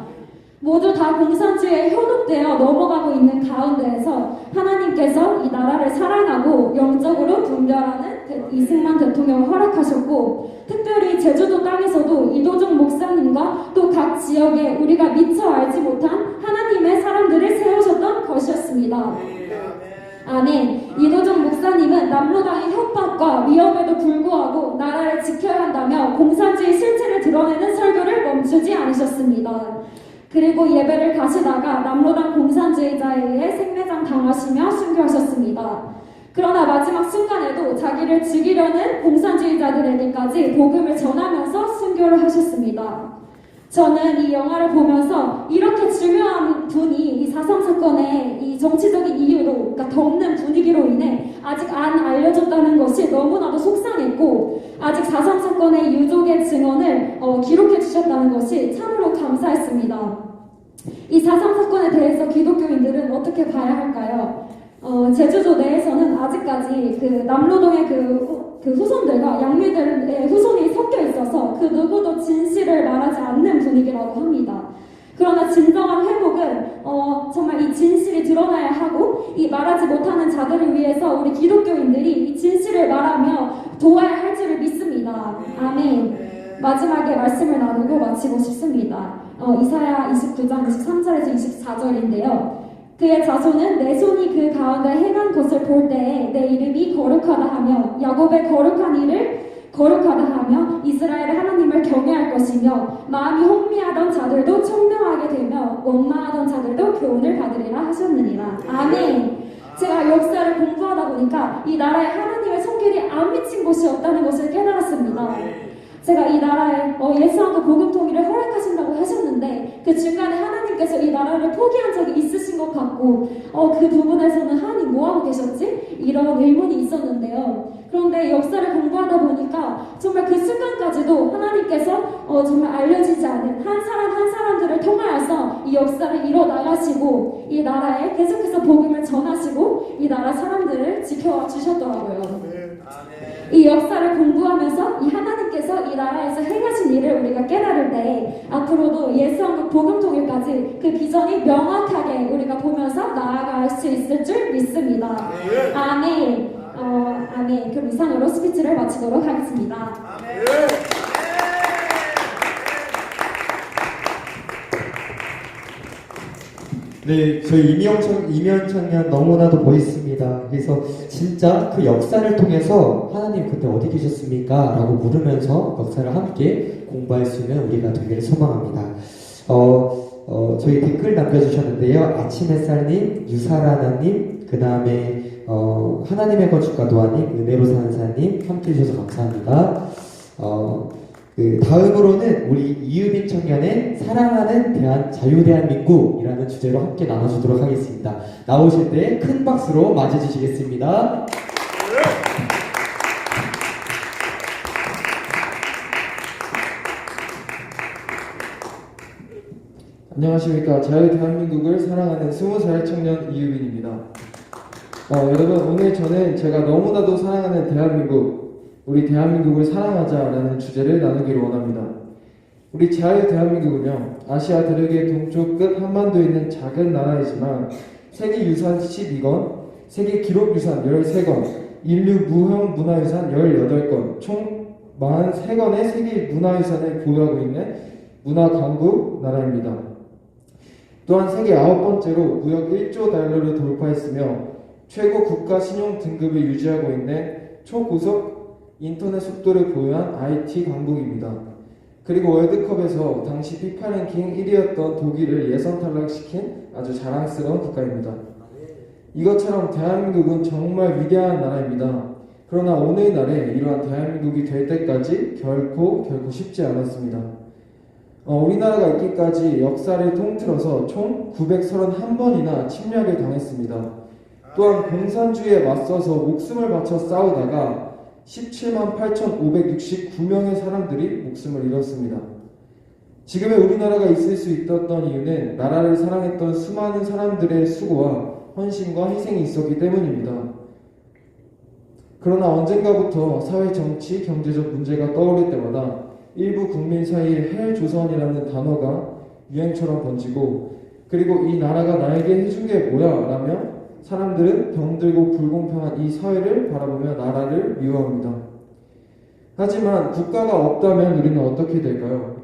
모두 다 공산주의에 현혹되어 넘어가고 있는 가운데에서 하나님께서 이 나라를 사랑하고 영적으로 분별하는 이승만 대통령을 허락하셨고, 특별히 제주도 땅에서도 이도종 목사님과 또 각 지역에 우리가 미처 알지 못한 하나님의 사람들을 세우셨던 것이었습니다. 아멘. 이도종 목사님은 남로당의 협박과 위협에도 불구하고 나라를 지켜야 한다며 공산주의 실체를 드러내는 설교를 멈추지 않으셨습니다. 그리고 예배를 가시다가 남로당 공산주의자에 의해 생매장 당하시며 순교하셨습니다. 그러나 마지막 순간에도 자기를 죽이려는 공산주의자들에게까지 복음을 전하면서 순교를 하셨습니다. 저는 이 영화를 보면서 이렇게 중요한 분이 이 4.3 사건의 이 정치적인 이유로, 그러니까 덮는 분위기로 인해 아직 안 알려졌다는 것이 너무나도 속상했고, 아직 4.3 사건의 유족의 증언을 기록해 주셨다는 것이 참으로 감사했습니다. 이 4.3 사건에 대해서 기독교인들은 어떻게 봐야 할까요? 제주도 내에서는 아직까지 그 남로동의 그 후손들과 양미들의 후손이 섞여 있어서 그 누구도 진실을 말하지 않는 분위기라고 합니다. 그러나 진정한 회복은 정말 이 진실이 드러나야 하고, 이 말하지 못하는 자들을 위해서 우리 기독교인들이 이 진실을 말하며 도와야 할 줄을 믿습니다. 아멘. 마지막에 말씀을 나누고 마치고 싶습니다. 이사야 29장 23절에서 24절인데요. 그의 자손은 내 손이 그 가운데 행한 것을 볼 때에 내 이름이 거룩하다 하며 야곱의 거룩한 일을 거룩하다 하며 이스라엘의 하나님을 경외할 것이며 마음이 혼미하던 자들도 청명하게 되며 원망하던 자들도 교훈을 받으리라 하셨느니라. 아멘. 제가 역사를 공부하다 보니까 이 나라에 하나님의 손길이 안 미친 곳이 없다는 것을 깨달았습니다. 제가 이 나라에 예수님과 복음 통일을 허락하신다고 하셨는데 그 중간에 하나님께서 이 나라를 포기한 적이 있으신 것 같고 그 부분에서는 하나님 뭐하고 계셨지? 이런 의문이 있었는데요. 그런데 역사를 공부하다 보니까 정말 그 순간까지도 하나님께서 정말 알려지지 않은 한 사람 한 사람들을 통하여서 이 역사를 이뤄나가시고 이 나라에 계속해서 복음을 전하시고 이 나라 사람들을 지켜와 주셨더라고요. 이 역사를 공부하면서 이 하나님께서 이 나라에서 행하신 일을 우리가 깨달을 때 앞으로도 예수왕국 복음통일까지 그 비전이 명확하게 우리가 보면서 나아갈 수 있을 줄 믿습니다. 아멘. 아멘. 그럼 이상으로 스피치를 마치도록 하겠습니다. 네, 저희 이면 청년 너무나도 멋있습니다. 그래서 진짜 그 역사를 통해서 하나님 그때 어디 계셨습니까? 라고 물으면서 역사를 함께 공부할 수 있는 우리가 되기를 소망합니다. 저희 댓글 남겨주셨는데요. 아침 햇살님, 유사라나님, 그 다음에 하나님의 건축가 도아님, 은혜로 사는 사님 함께 해주셔서 감사합니다. 다음으로는 우리 이유빈 청년의 사랑하는 자유대한민국이라는 주제로 함께 나눠주도록 하겠습니다. 나오실 때 큰 박수로 맞이해주시겠습니다. 안녕하십니까. 자유대한민국을 사랑하는 20살 청년 이유빈입니다. 여러분, 오늘 저는 제가 너무나도 사랑하는 대한민국, 우리 대한민국을 사랑하자라는 주제를 나누기를 원합니다. 우리 자유대한민국은요, 아시아 대륙의 동쪽 끝 한반도에 있는 작은 나라이지만 세계유산 12건, 세계기록유산 13건, 인류 무형문화유산 18건, 총 43건의 세계문화유산을 보유하고 있는 문화강국 나라입니다. 또한 세계 9번째로 무역 1조 달러를 돌파했으며 최고 국가 신용 등급을 유지하고 있는 초고속 인터넷 속도를 보유한 IT 강국입니다. 그리고 월드컵에서 당시 피파 랭킹 1위였던 독일을 예선 탈락시킨 아주 자랑스러운 국가입니다. 이것처럼 대한민국은 정말 위대한 나라입니다. 그러나 오늘날에 이러한 대한민국이 될 때까지 결코 쉽지 않았습니다. 우리나라가 있기까지 역사를 통틀어서 총 931번이나 침략을 당했습니다. 또한 공산주의에 맞서서 목숨을 바쳐 싸우다가 17만 8,569명의 사람들이 목숨을 잃었습니다. 지금의 우리나라가 있을 수 있었던 이유는 나라를 사랑했던 수많은 사람들의 수고와 헌신과 희생이 있었기 때문입니다. 그러나 언젠가부터 사회, 정치, 경제적 문제가 떠오를 때마다 일부 국민 사이에 헬조선이라는 단어가 유행처럼 번지고 그리고 이 나라가 나에게 해준 게 뭐야? 라며 사람들은 병들고 불공평한 이 사회를 바라보며 나라를 미워합니다. 하지만 국가가 없다면 우리는 어떻게 될까요?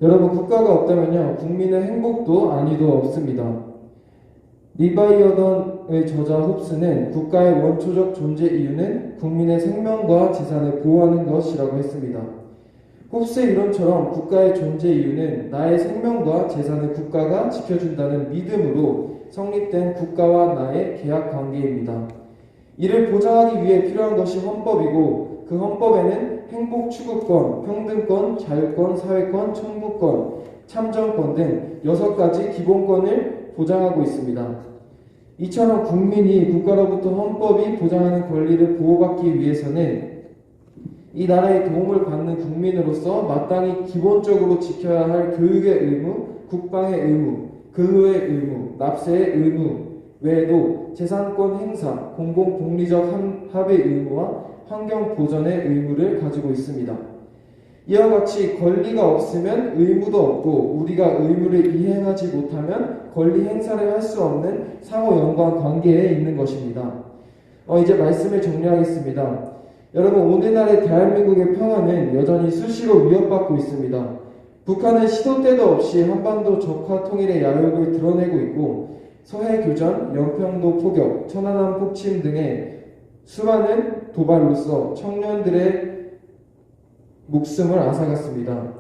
여러분, 국가가 없다면요, 국민의 행복도 안위도 없습니다. 리바이어던의 저자 홉스는 국가의 원초적 존재 이유는 국민의 생명과 재산을 보호하는 것이라고 했습니다. 홉스의 이론처럼 국가의 존재 이유는 나의 생명과 재산을 국가가 지켜준다는 믿음으로 성립된 국가와 나의 계약 관계입니다. 이를 보장하기 위해 필요한 것이 헌법이고 그 헌법에는 행복 추구권, 평등권, 자유권, 사회권, 청구권, 참정권 등 6가지 기본권을 보장하고 있습니다. 이처럼 국민이 국가로부터 헌법이 보장하는 권리를 보호받기 위해서는 이 나라의 도움을 받는 국민으로서 마땅히 기본적으로 지켜야 할 교육의 의무, 국방의 의무, 근로의 의무, 납세의 의무 외에도 재산권 행사, 공공복리적 합의 의무와 환경 보전의 의무를 가지고 있습니다. 이와 같이 권리가 없으면 의무도 없고 우리가 의무를 이행하지 못하면 권리 행사를 할 수 없는 상호 연관 관계에 있는 것입니다. 이제 말씀을 정리하겠습니다. 여러분, 오늘날의 대한민국의 평화는 여전히 수시로 위협받고 있습니다. 북한은 시도 때도 없이 한반도 적화 통일의 야욕을 드러내고 있고 서해교전, 연평도 포격, 천안함 폭침 등의 수많은 도발로서 청년들의 목숨을 앗아갔습니다.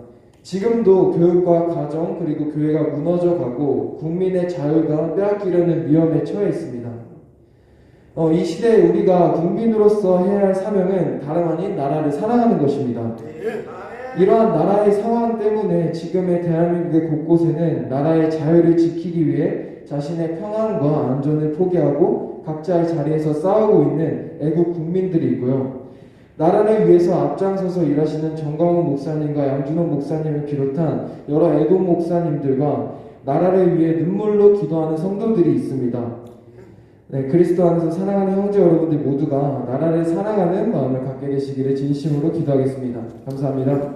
지금도 교육과 가정 그리고 교회가 무너져가고 국민의 자유가 빼앗기려는 위험에 처해 있습니다. 이 시대에 우리가 국민으로서 해야 할 사명은 다름 아닌 나라를 사랑하는 것입니다. 이러한 나라의 상황 때문에 지금의 대한민국의 곳곳에는 나라의 자유를 지키기 위해 자신의 평안과 안전을 포기하고 각자의 자리에서 싸우고 있는 애국 국민들이 있고요. 나라를 위해서 앞장서서 일하시는 정광훈 목사님과 양준호 목사님을 비롯한 여러 애국 목사님들과 나라를 위해 눈물로 기도하는 성도들이 있습니다. 네, 그리스도 안에서 사랑하는 형제 여러분들 모두가 나라를 사랑하는 마음을 갖게 되시기를 진심으로 기도하겠습니다. 감사합니다.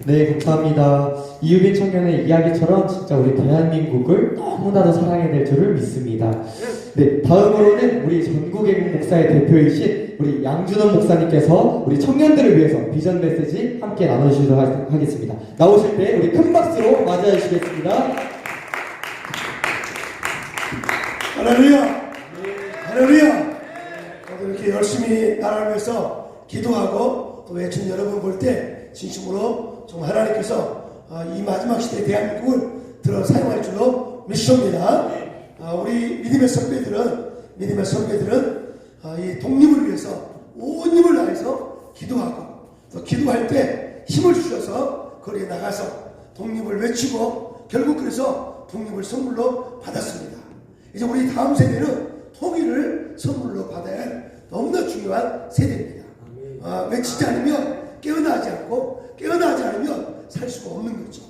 네, 감사합니다. 이유빈 청년의 이야기처럼 진짜 우리 대한민국을 너무나도 사랑해야 될 줄을 믿습니다. 네, 다음으로는 우리 전국의 목사의 대표이신 우리 양준원 목사님께서 우리 청년들을 위해서 비전 메시지 함께 나눠주시도록 하겠습니다. 나오실 때 우리 큰 박수로 맞이해 주시겠습니다. 할렐루야! 할렐루야! 저도 이렇게 열심히 나라를 위해서 기도하고 또 외친 여러분 볼 때 진심으로 정말 하나님께서 이 마지막 시대의 대한민국을 들어 사용할 줄로 믿습니다. 우리 믿음의 선배들은 이 독립을 위해서 온 힘을 다해서 기도하고 또 기도할 때 힘을 주셔서 거리에 나가서 독립을 외치고 결국 그래서 독립을 선물로 받았습니다. 이제 우리 다음 세대는 통일을 선물로 받아야 할 너무나 중요한 세대입니다. 외치지 않으면 깨어나지 않으면 살 수가 없는 거죠.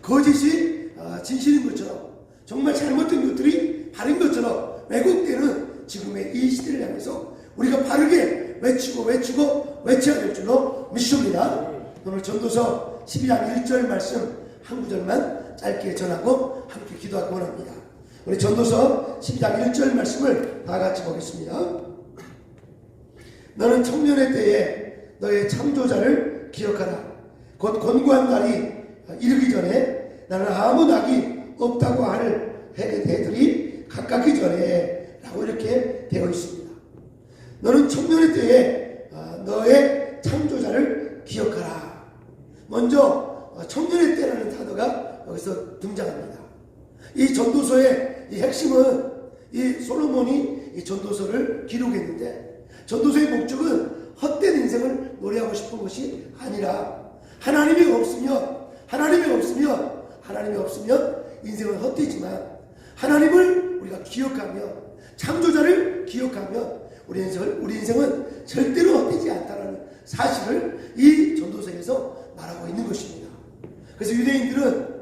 거짓이 진실인 것처럼 정말 잘못된 것들이 바른 것처럼 왜곡되는 지금의 이 시대를 향해서 우리가 바르게 외쳐야 될 줄로 믿습니다. 오늘 전도서 12장 1절 말씀 한 구절만 짧게 전하고 함께 기도하기 원합니다. 우리 전도서 12장 1절 말씀을 다 같이 보겠습니다. 너는 청년의 때에 너의 창조자를 기억하라. 곧 권고한 날이 이르기 전에 나는 아무 낙이 없다고 할 해들이 가깝기 전에 라고 이렇게 되어 있습니다. 너는 청년의 때에 너의 창조자를 기억하라. 먼저 청년의 때라는 단어가 여기서 등장합니다. 이 전도서의 이 핵심은 이 솔로몬이 이 전도서를 기록했는데, 전도서의 목적은 헛된 인생을 노래하고 싶은 것이 아니라 하나님이 없으면 인생은 헛되지만 하나님을 우리가 기억하며 창조자를 기억하며 우리 인생은 절대로 헛되지 않다는 사실을 이 전도서에서 말하고 있는 것입니다. 그래서 유대인들은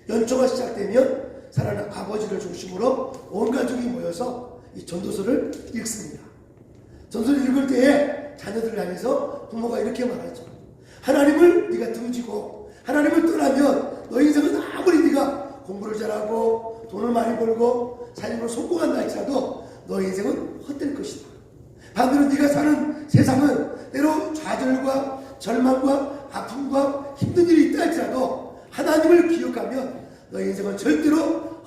연초가 시작되면 사랑하는 아버지를 중심으로 온 가족이 모여서 이 전도서를 읽습니다. 전도서를 읽을 때에 자녀들을 향해서 부모가 이렇게 말하죠. 하나님을 네가 등지고 하나님을 떠나면 너 인생은 아무리 네가 공부를 잘하고 돈을 많이 벌고 삶으로 성공한다 할지라도 너 인생은 헛될 것이다. 반대로 네가 사는 세상은 때로 좌절과 절망과 아픔과 힘든 일이 있다 할지라도 하나님을 기억하면 너의 인생은 절대로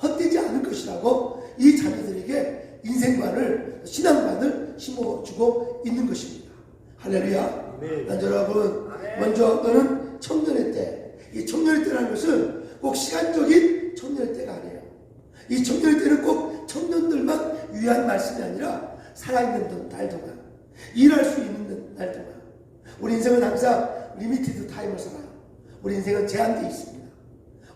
헛되지 않을 것이라고 이 자녀들에게 인생관을, 신앙관을 심어주고 있는 것입니다. 할렐루야. 난 여러분, 먼저 너는 청년의 때, 이 청년의 때라는 것은 꼭 시간적인 청년의 때가 아니에요. 이 청년의 때는 꼭 청년들만 위한 말씀이 아니라 살아있는 날 동안, 일할 수 있는 날 동안, 우리 인생은 항상 리미티드 타임을 살아요. 우리 인생은 제한되어 있습니다.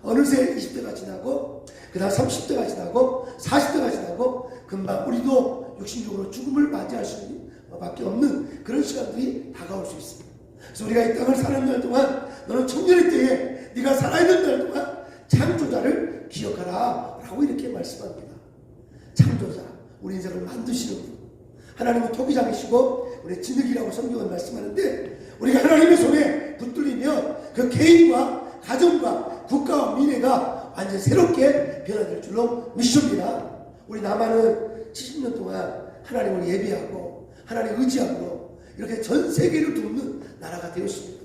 어느새 20대가 지나고 그 다음 30대가 지나고 40대가 지나고 금방 우리도 육신적으로 죽음을 맞이할 수밖에 없는 그런 시간들이 다가올 수 있습니다. 그래서 우리가 이 땅을 사는 날 동안 너는 청년의 때에 네가 살아있는 날 동안 창조자를 기억하라 라고 이렇게 말씀합니다. 창조자, 우리 인생을 만드시는 분, 하나님은 토기장이시고 우리 진흙이라고 성경은 말씀하는데, 우리가 하나님의 손에 붙들리면 그 개인과 가정과 국가와 미래가 완전 새롭게 변화될 줄로 믿습니다. 우리 남한은 70년 동안 하나님을 예비하고 하나님 의지하고 이렇게 전 세계를 돕는 나라가 되었습니다.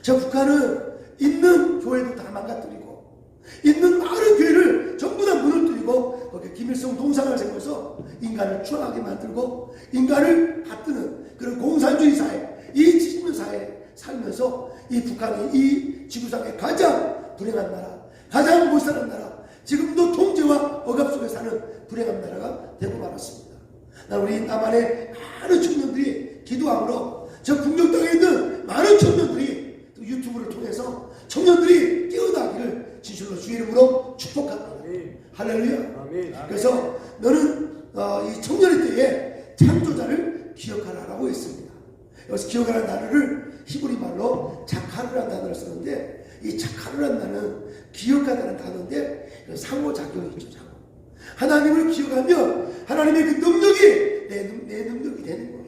저 북한은 있는 교회도 다 망가뜨리고 있는 많은 교회를 전부 다 무너뜨리고 거기에 김일성 동상을 세워서 인간을 추앙하게 만들고 인간을 받드는 그런 공산주의 사회, 이 70년 사회에 살면서 이 북한이 이 지구상의 가장 불행한 나라, 가장 못 사는 나라, 지금도 통제와 억압 속에 사는 불행한 나라가 되고 말았습니다. 난 우리 남한의 많은 청년들이 기도함으로 저 북녘 땅에 있는 많은 청년들이 또 유튜브를 통해서 청년들이 깨어나기를 진실로 주의 이름으로 축복합니다. 할렐루야. 그래서 너는 이 청년의 때에 창조자를 기억하라라고 했습니다. 여기서 기억하라는 단어를 히브리 말로 자카르라는 단어를 쓰는데, 이 자카르라는 단어는 기억하다는 단어인데 상호작용이 있죠. 하나님을 기억하면 하나님의 그 능력이 내 능력이 되는 거예요.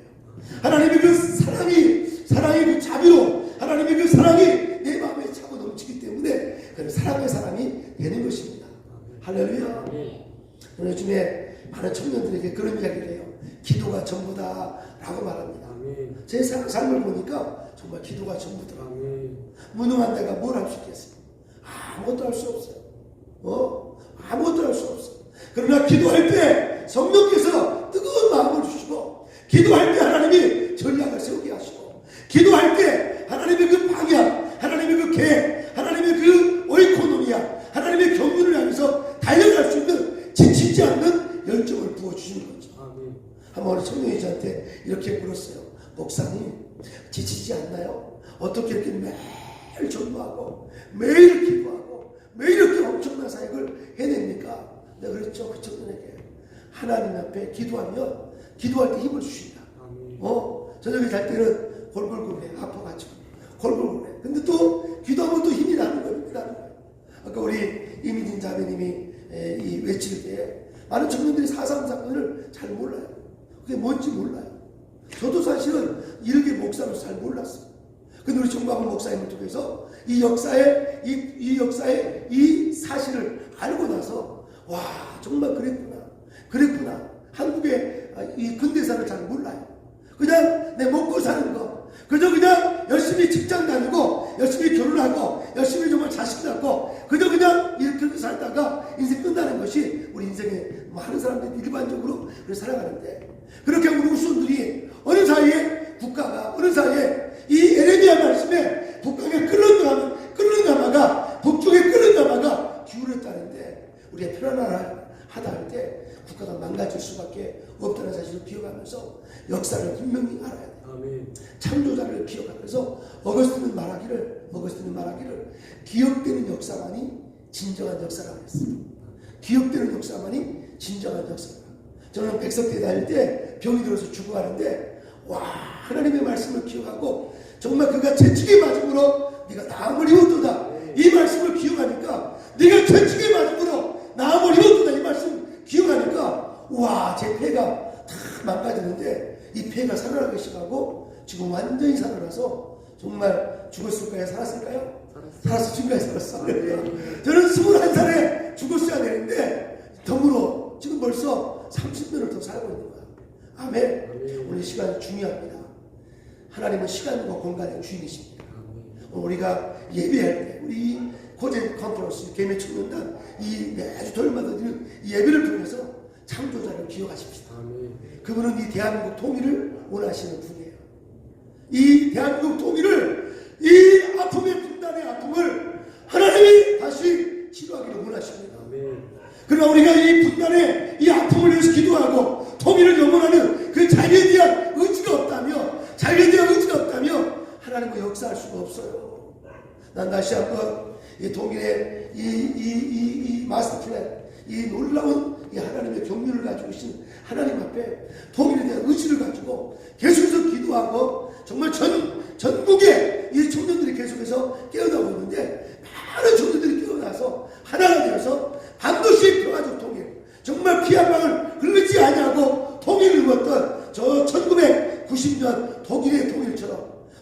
하나님의 그 사랑의 그 자비로 하나님의 그 사랑이 내 마음에 차고 넘치기 때문에 그런 사랑의 사람이 되는 것입니다. 할렐루야. 오늘 요즘에 많은 청년들에게 그런 이야기를 해요. 기도가 전부다 라고 말합니다. 제 삶을 보니까 정말 기도가 전부더라고요. 무능한 데가 뭘 할 수 있겠어요? 아무것도 할 수 없어요. 아무것도 할 수 없어요. 그러나 기도할 때 성령께서 뜨거운 마음을 주시고, 기도할 때 하나님이 전략을 세우게 하시고, 기도할 때 하나님의 그 방향, 하나님의 그 계획, 하나님의 그 오이코노미아, 하나님의 경륜을 향해서 달려갈 수 있는 지치지 않는 열정을 부어주시는 거죠. 한번 우리 청년이 저한테 이렇게 물었어요. 목사님, 지치지 않나요? 어떻게 이렇게 매일 전도하고 매일 기도하고 매일 이렇게 엄청난 사역을 해냅니까? 내가 그랬죠. 그 청년에게 하나님 앞에 기도하면 기도할 때 힘을 주신다. 저녁에 잘 때는 골골골해, 아파가지고 골골골해. 근데 또 기도하면 또 힘이 나는 거예요. 힘이 나는 거예요. 아까 우리 이민진 자매님이 이 외칠 때 많은 청년들이 4.3 사건을 잘 몰라요. 그게 뭔지 몰라요. 저도 사실은 이렇게 목사로 잘 몰랐어요. 근데 우리 정광훈 목사님을 통해서 이 역사의 이 사실을 알고 나서 와, 정말 그랬구나. 한국의 이 근대사를 잘 몰라요. 그냥 내 먹고 사는 거, 그냥 열심히 열심히 직장 다니고 열심히 결혼하고 열심히 정말 자식 낳고 그냥 이렇게 살다가 인생 끝나는 것이 우리 인생에 많은 사람들이 일반적으로 그렇게 살아가는데, 그렇게 우리 후손들이 어느 사이에 국가가, 어느 사이에 이 에레미야 말씀에 북방에 끓는 가마가 북쪽에 끓는 가마가 기울었다는데, 우리가 편안하다 할 때 국가가 망가질 수밖에 없다는 사실을 기억하면서 역사를 분명히 알아야 돼요. 창조자를 기억하면서 어거스틴은 말하기를 기억되는 역사만이 진정한 역사라고 했어요. 기억되는 역사만이 진정한 역사다. 저는 백석대 다닐 때 병이 들어서 죽어가는데, 와, 하나님의 말씀을 기억하고 정말 그가 채찍에 맞음으로 네가 나음을 입었도다, 이 말씀을 기억하니까, 네가 채찍에 맞음으로 나음을 입었도다, 이 말씀 기억하니까, 와, 제 폐가 다 망가졌는데 이 폐가 살아나기 시작하고 지금 완전히 살아나서, 정말 죽었을까요? 살았을까요? 살았어. 지금까지 살았어. 저는 21살에 죽었어야 되는데 덤으로 지금 벌써 30년을 더 살고 있는 거야. 아멘. 오늘 시간이 중요합니다. 하나님은 시간과 공간의 주인이십니다. 우리가 예배할 때, 우리 고제 컨퍼런스 개미 청년단 이 매주 토요일마다 드리는 이 예배를 통해서 창조자를 기억하십시다. 그분은 이 대한민국 통일을 원하시는 분이에요. 이 대한민국 통일을, 이 아픔의 분단의 아픔을 하나님이 다시 치료하기를 원하십니다. 그러나 우리가 이 분단의 이 아픔을 위해서 기도하고 통일을 영원하는 그 자유에 대한 의지가 없다며, 하나님은 역사할 수가 없어요. 난 다시 한번 이 통일의 이 마스터 플랜, 이 놀라운 이 하나님의 경륜을 가지고 계신 하나님 앞에 통일에 대한 의지를 가지고 계속해서 기도하고, 정말 전국에 이 청년들이 계속해서 깨어나고 있는데, 많은 청년들이 깨어나서 하나가 되어서 반드시 평화적 통일, 정말 피 한 방울 흘리지 아니하고 통일을 이루었던 저 1990년 독일의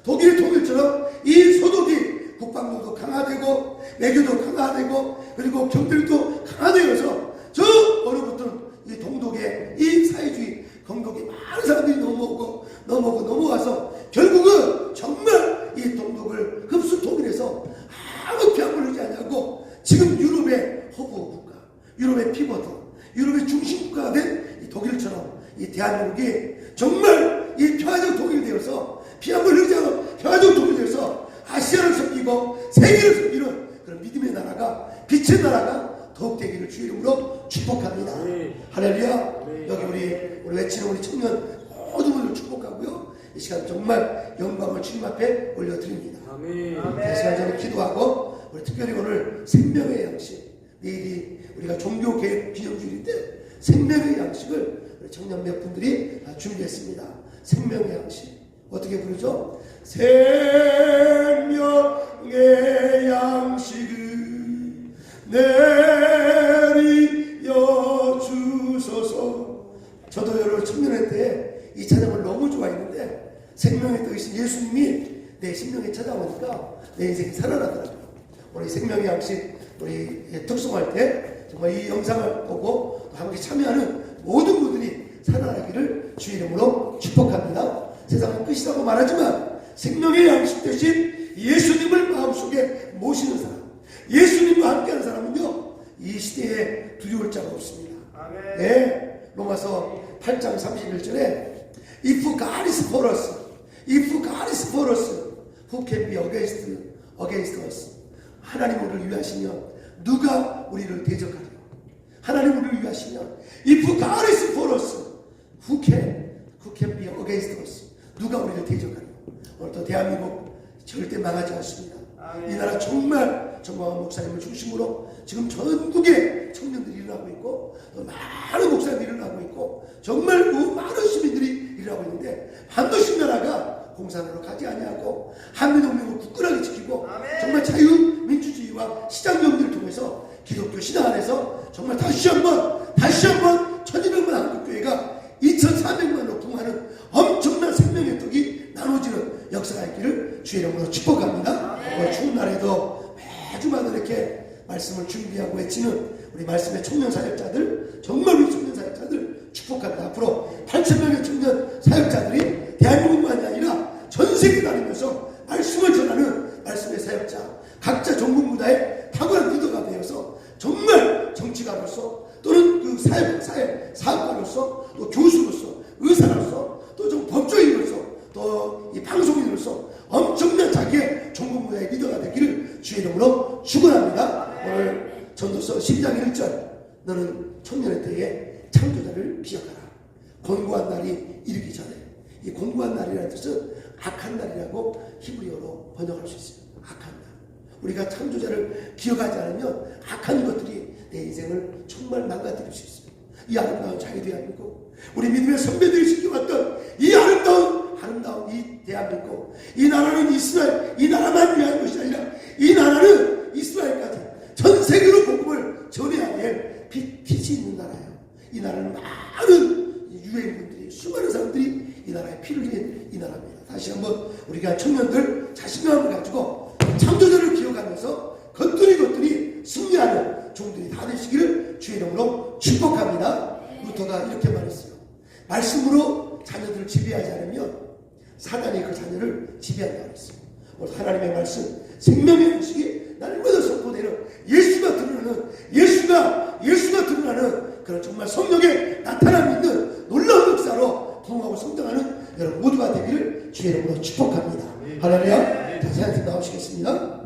통일처럼 이 소독이 국방부도 강화되고 외교도 강화되고 그리고 경들도 강화되어서 저 어느부터는 이 동독의 이 사회주의 건국에 많은 사람들이 넘어와서 결국은 정말 이 동독을 흡수 통일해서 아무 피 한 번 흘리지 않냐고 지금 유럽의 허브 국가, 유럽의 피버터, 유럽의 중심 국가가 된 이 독일처럼 이 대한민국이 정말 이 평화적 통일되어서 피 한 번 흘리지 않고 평화적 통일되어서 아시아를 섬기고 세계를 섬기는 그런 믿음의 나라가, 빛의 나라가 더욱 되기를 주의 이름으로 축복합니다. 할렐루야. 여기 우리 외치는 우리 청년 모든 분들 축복하고요. 이 시간 정말 영광을 주님 앞에 올려드립니다. 이 시간 저는 기도하고, 우리 특별히 오늘 생명의 양식, 내일이 우리가 종교개혁 기념주일인데 생명의 양식을 우리 청년 몇 분들이 준비했습니다. 생명의 양식 어떻게 부르죠? 생명의 양식을 내리여 주소서. 저도 여러 청년회 때 이 찬양을 너무 좋아했는데, 생명의 뜻이신 예수님이 내 심령에 찾아오니까 내 인생이 살아나더라고요. 우리 생명의 양식 우리 특송할 때 정말 이 영상을 보고 함께 참여하는 모든 분들이 살아나기를 주 이름으로 축복합니다. 세상은 끝이라고 말하지만 생명의 양식 대신 예수님을 마음속에 모시는 사람, 예수님과 함께하는 사람은요, 이 시대에 두려울 자가 없습니다. 네, 로마서 8장 31절에 If God is for us, who can be against us? 하나님 우리를 위하시면 누가 우리를 대적하리요? 하나님 우리를 위하시면 If God is for us, who can be against us? 누가 우리를 대적하리요? 오늘도 대한민국 절대 망하지 않습니다. 이 나라 정말 정광훈 목사님을 중심으로 지금 전국에 청년들이 일어나고 있고, 또 많은 목사님들이 일어나고 있고, 정말 많은 시민들이 일어나고 있는데, 반드시 나라가 공산으로 가지 아니하고 한미동맹을 굳건하게 지키고, 정말 자유민주주의와 시장경제를 통해서 기독교 신앙 안에서 정말 다시 한번 1200만 한국교회가 2400만으로 통하는 엄청난 생명의 떡이 나눠지는 역사가 있기를 주의 이름으로 축복합니다. 오늘 추운 날에도 매주마다 이렇게 말씀을 준비하고 외치는 우리 말씀의 청년 사역자들, 정말 우리 청년 사역자들 축복합니다. 앞으로 8,000명의 청년 사역자들이 대한민국만이 아니라 전 세계 다니면서 말씀을 청년들의 탁월한 리더가 되어서 정말 정치가로서 또는 그 사업가로서 또 교수로서 의사로서 또 좀 법조인으로서 또 이 방송인으로서 엄청난 자기의 전국 분야의 리더가 되기를 주의 이름으로 축원합니다. 오늘 전도서 12장 1절 너는 청년의 때에 창조자를 기억하라. 곤고한 날이 이르기 전에 이 곤고한 날이라는 뜻은 악한 날이라고 히브리어로 번역할 수 있어요. 악한 날. 우리가 창조자를 기억하지 않으면 악한 것들이 내 인생을 정말 망가뜨릴 수 있어요. 이 아름다운 자기 대한민국, 우리 믿음의 선배들이 지켜왔던 이 아름다운 이 대한민국, 이 나라는 이스라엘, 이 나라만 위한 것이 아니라 이 나라는 이스라엘까지 전 세계로 복음을 전해야 될 빛이 있는 나라예요. 이 나라는 많은 유해인분들이, 수많은 사람들이 이 나라에 피를 흘린 이 나라입니다. 다시 한번 우리가 청년들 자신감을 가지고 창조자를 기억하면서 거뜬히 승리하는 종들이 다 되시기를 주의 이름으로 축복합니다. 루터가 이렇게 말했어요. 말씀으로 자녀들을 지배하지 않으면 사단이 그 자녀를 지배한다고 했어요. 오늘 하나님의 말씀, 생명의 음식이 날마다 선포되는 예수가 드러나는 그런 정말 성령의 나타남이 있는 놀라운 역사로 부흥하고 성장하는 여러분 모두가 되기를 주의 이름으로 축복합니다. 할렐루야. 자, 찬양팀 나오시겠습니다.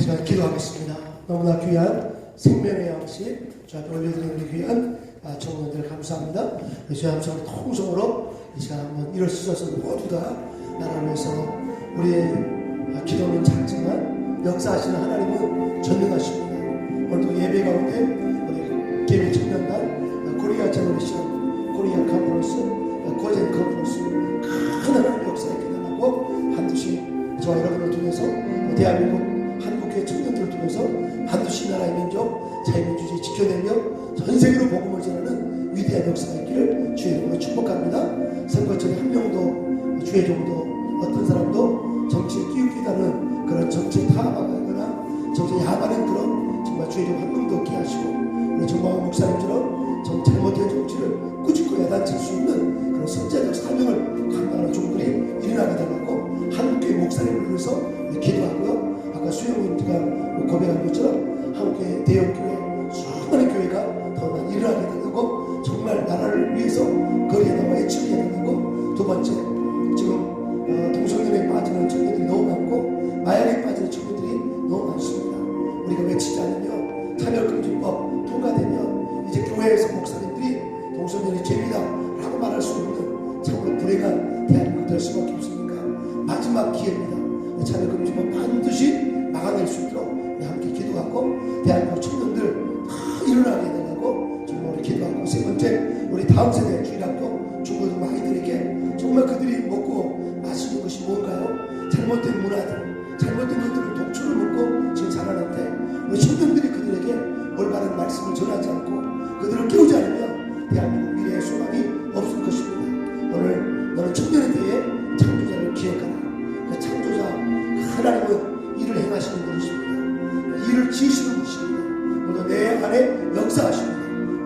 시간 기도하겠습니다. 너무나 귀한 생명의 양식 저 앞에 올려드리는 우리 귀한 청년들 감사합니다. 주의 함성을 통성으로 이 시간 한번 일어서서 모두 다 나라를 위해서 우리의 기도는 작지만 역사하시는 하나님은 전능하십니다. 오늘도 예배 가운데 우리 개미 청년단 코리아 제너레이션 코리아 컨퍼런스 코젠 컨퍼런스 큰 하나님의 역사에 기도하고 반드시 저와 여러분을 통해서 대한민국 한국교회 청년들을 통해서 반드시 나라의 민족 자유민주주의 지켜내며 전 세계로 복음을 전하는 위대한 역사가 있기를 주의 이름으로 축복합니다. 선거철에 한 명도 주의 종도 어떤 사람도 정치에 끼우기다는 그런 정치에 타박하거나 정치에 야만한 그런 정말 주의 종한 명도 없게 하시고 우리 정광훈 목사님처럼 잘못된 정치를 꾸짖고 야단칠 수 있는 그런 선제적 사명을 감당하는 종들이 일어나게 달라고 한국교회 목사님을 위해서 기도하고요. 아까 수영님가 고백한 것처럼 한국교회 대형교회 수많은 교회가 더 일어나게 된다고 정말 나라를 위해서 거리에 나와 외치게 된다고 두 번째 지금 동성연애에 빠지는 청년들이 너무 많고 마약에 빠지는 청년들이 너무 많습니다. 우리가 외치지 않으며 차별금지법 통과되면 이제 교회에서 목사님들이 동성연애 죄입니다 라고 말할 수 없는 참으로 불행한 대한민국 될 수밖에 없으니까 마지막 기회입니다. 차별금지법 반드시 막아낼 수 있도록 우리 함께 기도하고 대한민국 청년들 다 일어나게 해달라고 정말 우리 기도하고 세 번째 우리 다음 세대 주일학교 중고등 아이들에게 정말 그들이 먹고 마시는 것이 뭔가요? 잘못된 문화들 잘못된 것들을 독초를 먹고 지금 자라는데 우리 청년들이 그들에게 올바른 말씀을 전하지 않고 그들을 깨우지 않으면 대한민국 미래의 소망이 없을 것입니다. 오늘 너는 청년에 대해 창조자를 기억하라. 그 창조자 하나님은 일을 행하시는 분이십니다. 일을 지으시는 분이십니다. 오늘 내 안에 역사하십니다.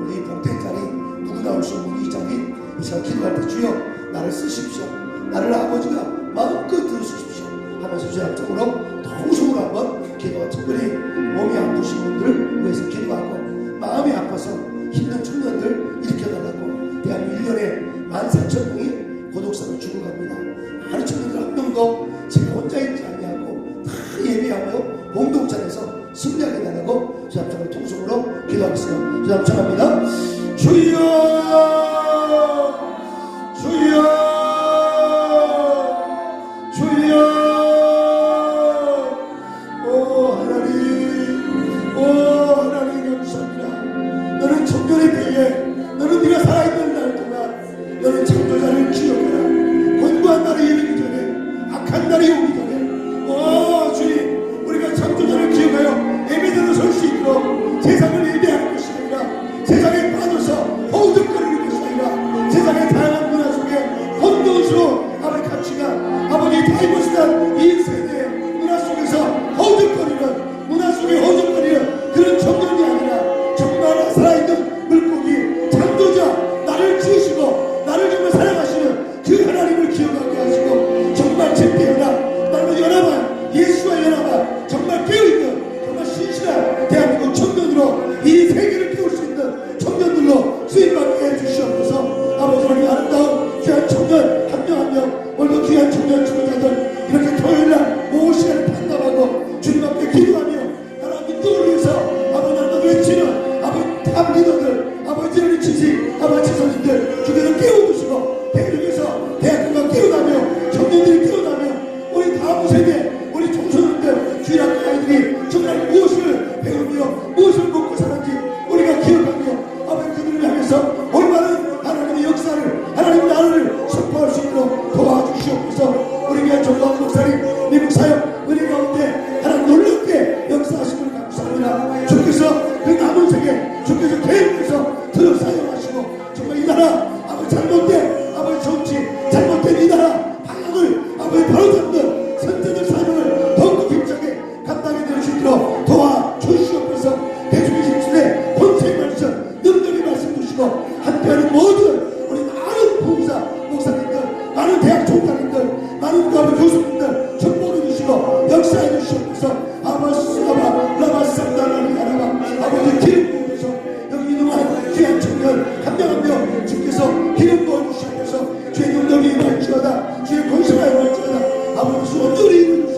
우리 이 복된 자리 누구나 올 수 없는 이 자리 이 시간 기도할 때 주여 나를 쓰십시오. 나를 아버지가 마음껏 들으십시오 하면서 주의 앞쪽으로 통성으로 한번 기도와 특별히 몸이 아프신 분들을 위해서 기도하고 마음이 아파서 힘든 청년들 일으켜달라고 대한민국 1년에 14,000명이 고독사를 죽어갑니다. 많은 청년들 한 명도 지금 혼자 있지 아니하고 다 예배하며 공동찬에서 승리하게 달라고 주 앞쪽으로 통성으로 기도하겠습니다. 주 앞쪽합니다. 주여 주여 주여 오 하나님 감사합니다. 너는 청년의 때에 너는 네가 살아있는 날 동안 너는 창조자를 기억하라. 권고한 날이 이르기 전에 악한 날이 오기 전에 오 주님 우리가 창조자를 기억하여 예배대로 설 수 있도록 세상을 예배하는 것이 아니라 세상에 빠져서 허우적거리는 것이 아니라 세상의 다양한 문화 속에 혼돈스러운 아버지 가치가 아버지 다이버스한 이 세대의 문화 속에서 허우적거리는 문화 속에 허우적거리는 그런 청년이 아니라 정말 살아있는 물고기 창조자 나를 지으시고 나를 정말 사랑하시는 그 하나님을 기억하게 하시고 정말 제때여나 나는 연합한 예수와 연합한 정말 깨어있는 정말 신실한 대한민국 청년으로 이 세계를 깨울 수 있는 청년들로 쓰임받게 해주시옵소서. 아버지 하나님 아름다운 귀한 청년 한 명 한 명 오늘도 귀한 청년 주민자들 이렇게 토요일날 오후 시간을 판단하고 주님 앞에 기도하며 하나님 민족을 위해서 아버지 하나님 외치는 아버지 탑 리더들 아버지 지를 치시 아버지 지선님들 주께서 깨워주시고 대륙에서 대학교가 깨어나며 청년들이 깨어나며 우리 다음 세대 우리 청소년들 주일학교 아이들이 정말 무엇을 배우며 무엇을 먹고 사는지 우리가 기억하며 아버지 그들을 향해서 올바른 하나님의 역사를 하나님의 나라를 선포할 수 있도록 도와주시옵소서. 우리 교회 정광훈 목사님 미국 사역 은혜 가운데 하나님 놀랍게 역사하심을 감사합니다. 주께서 그 남은 세계 주께서 계획해서 들어 사용하시고 정말 이 나라 아버지 잘못된 아버지 정치 잘못된 이 나라 방향을 아버지 바로잡는 선제적 사명을 더욱 힘차게 감당해 낼 수 있도록 도와주시옵소서. 대중의 심술에 권세의 말씀 능력의 말씀 주시고 함께하는 모든 우리 많은 부의사 목사님들 많은 대학 총장님들 많은 교수님들 축복해 주시고 역사해 주시옵소서. 아바스아바 라바산다라니 아라바 아버지 기름 부어주셔서 여기 이놈한 귀한 청년 한 명 한 명 주께서 기름 부어주시옵소서. 주의 능력이 임할지어다 주의 권세가 임할지어다 아버지 수 온전히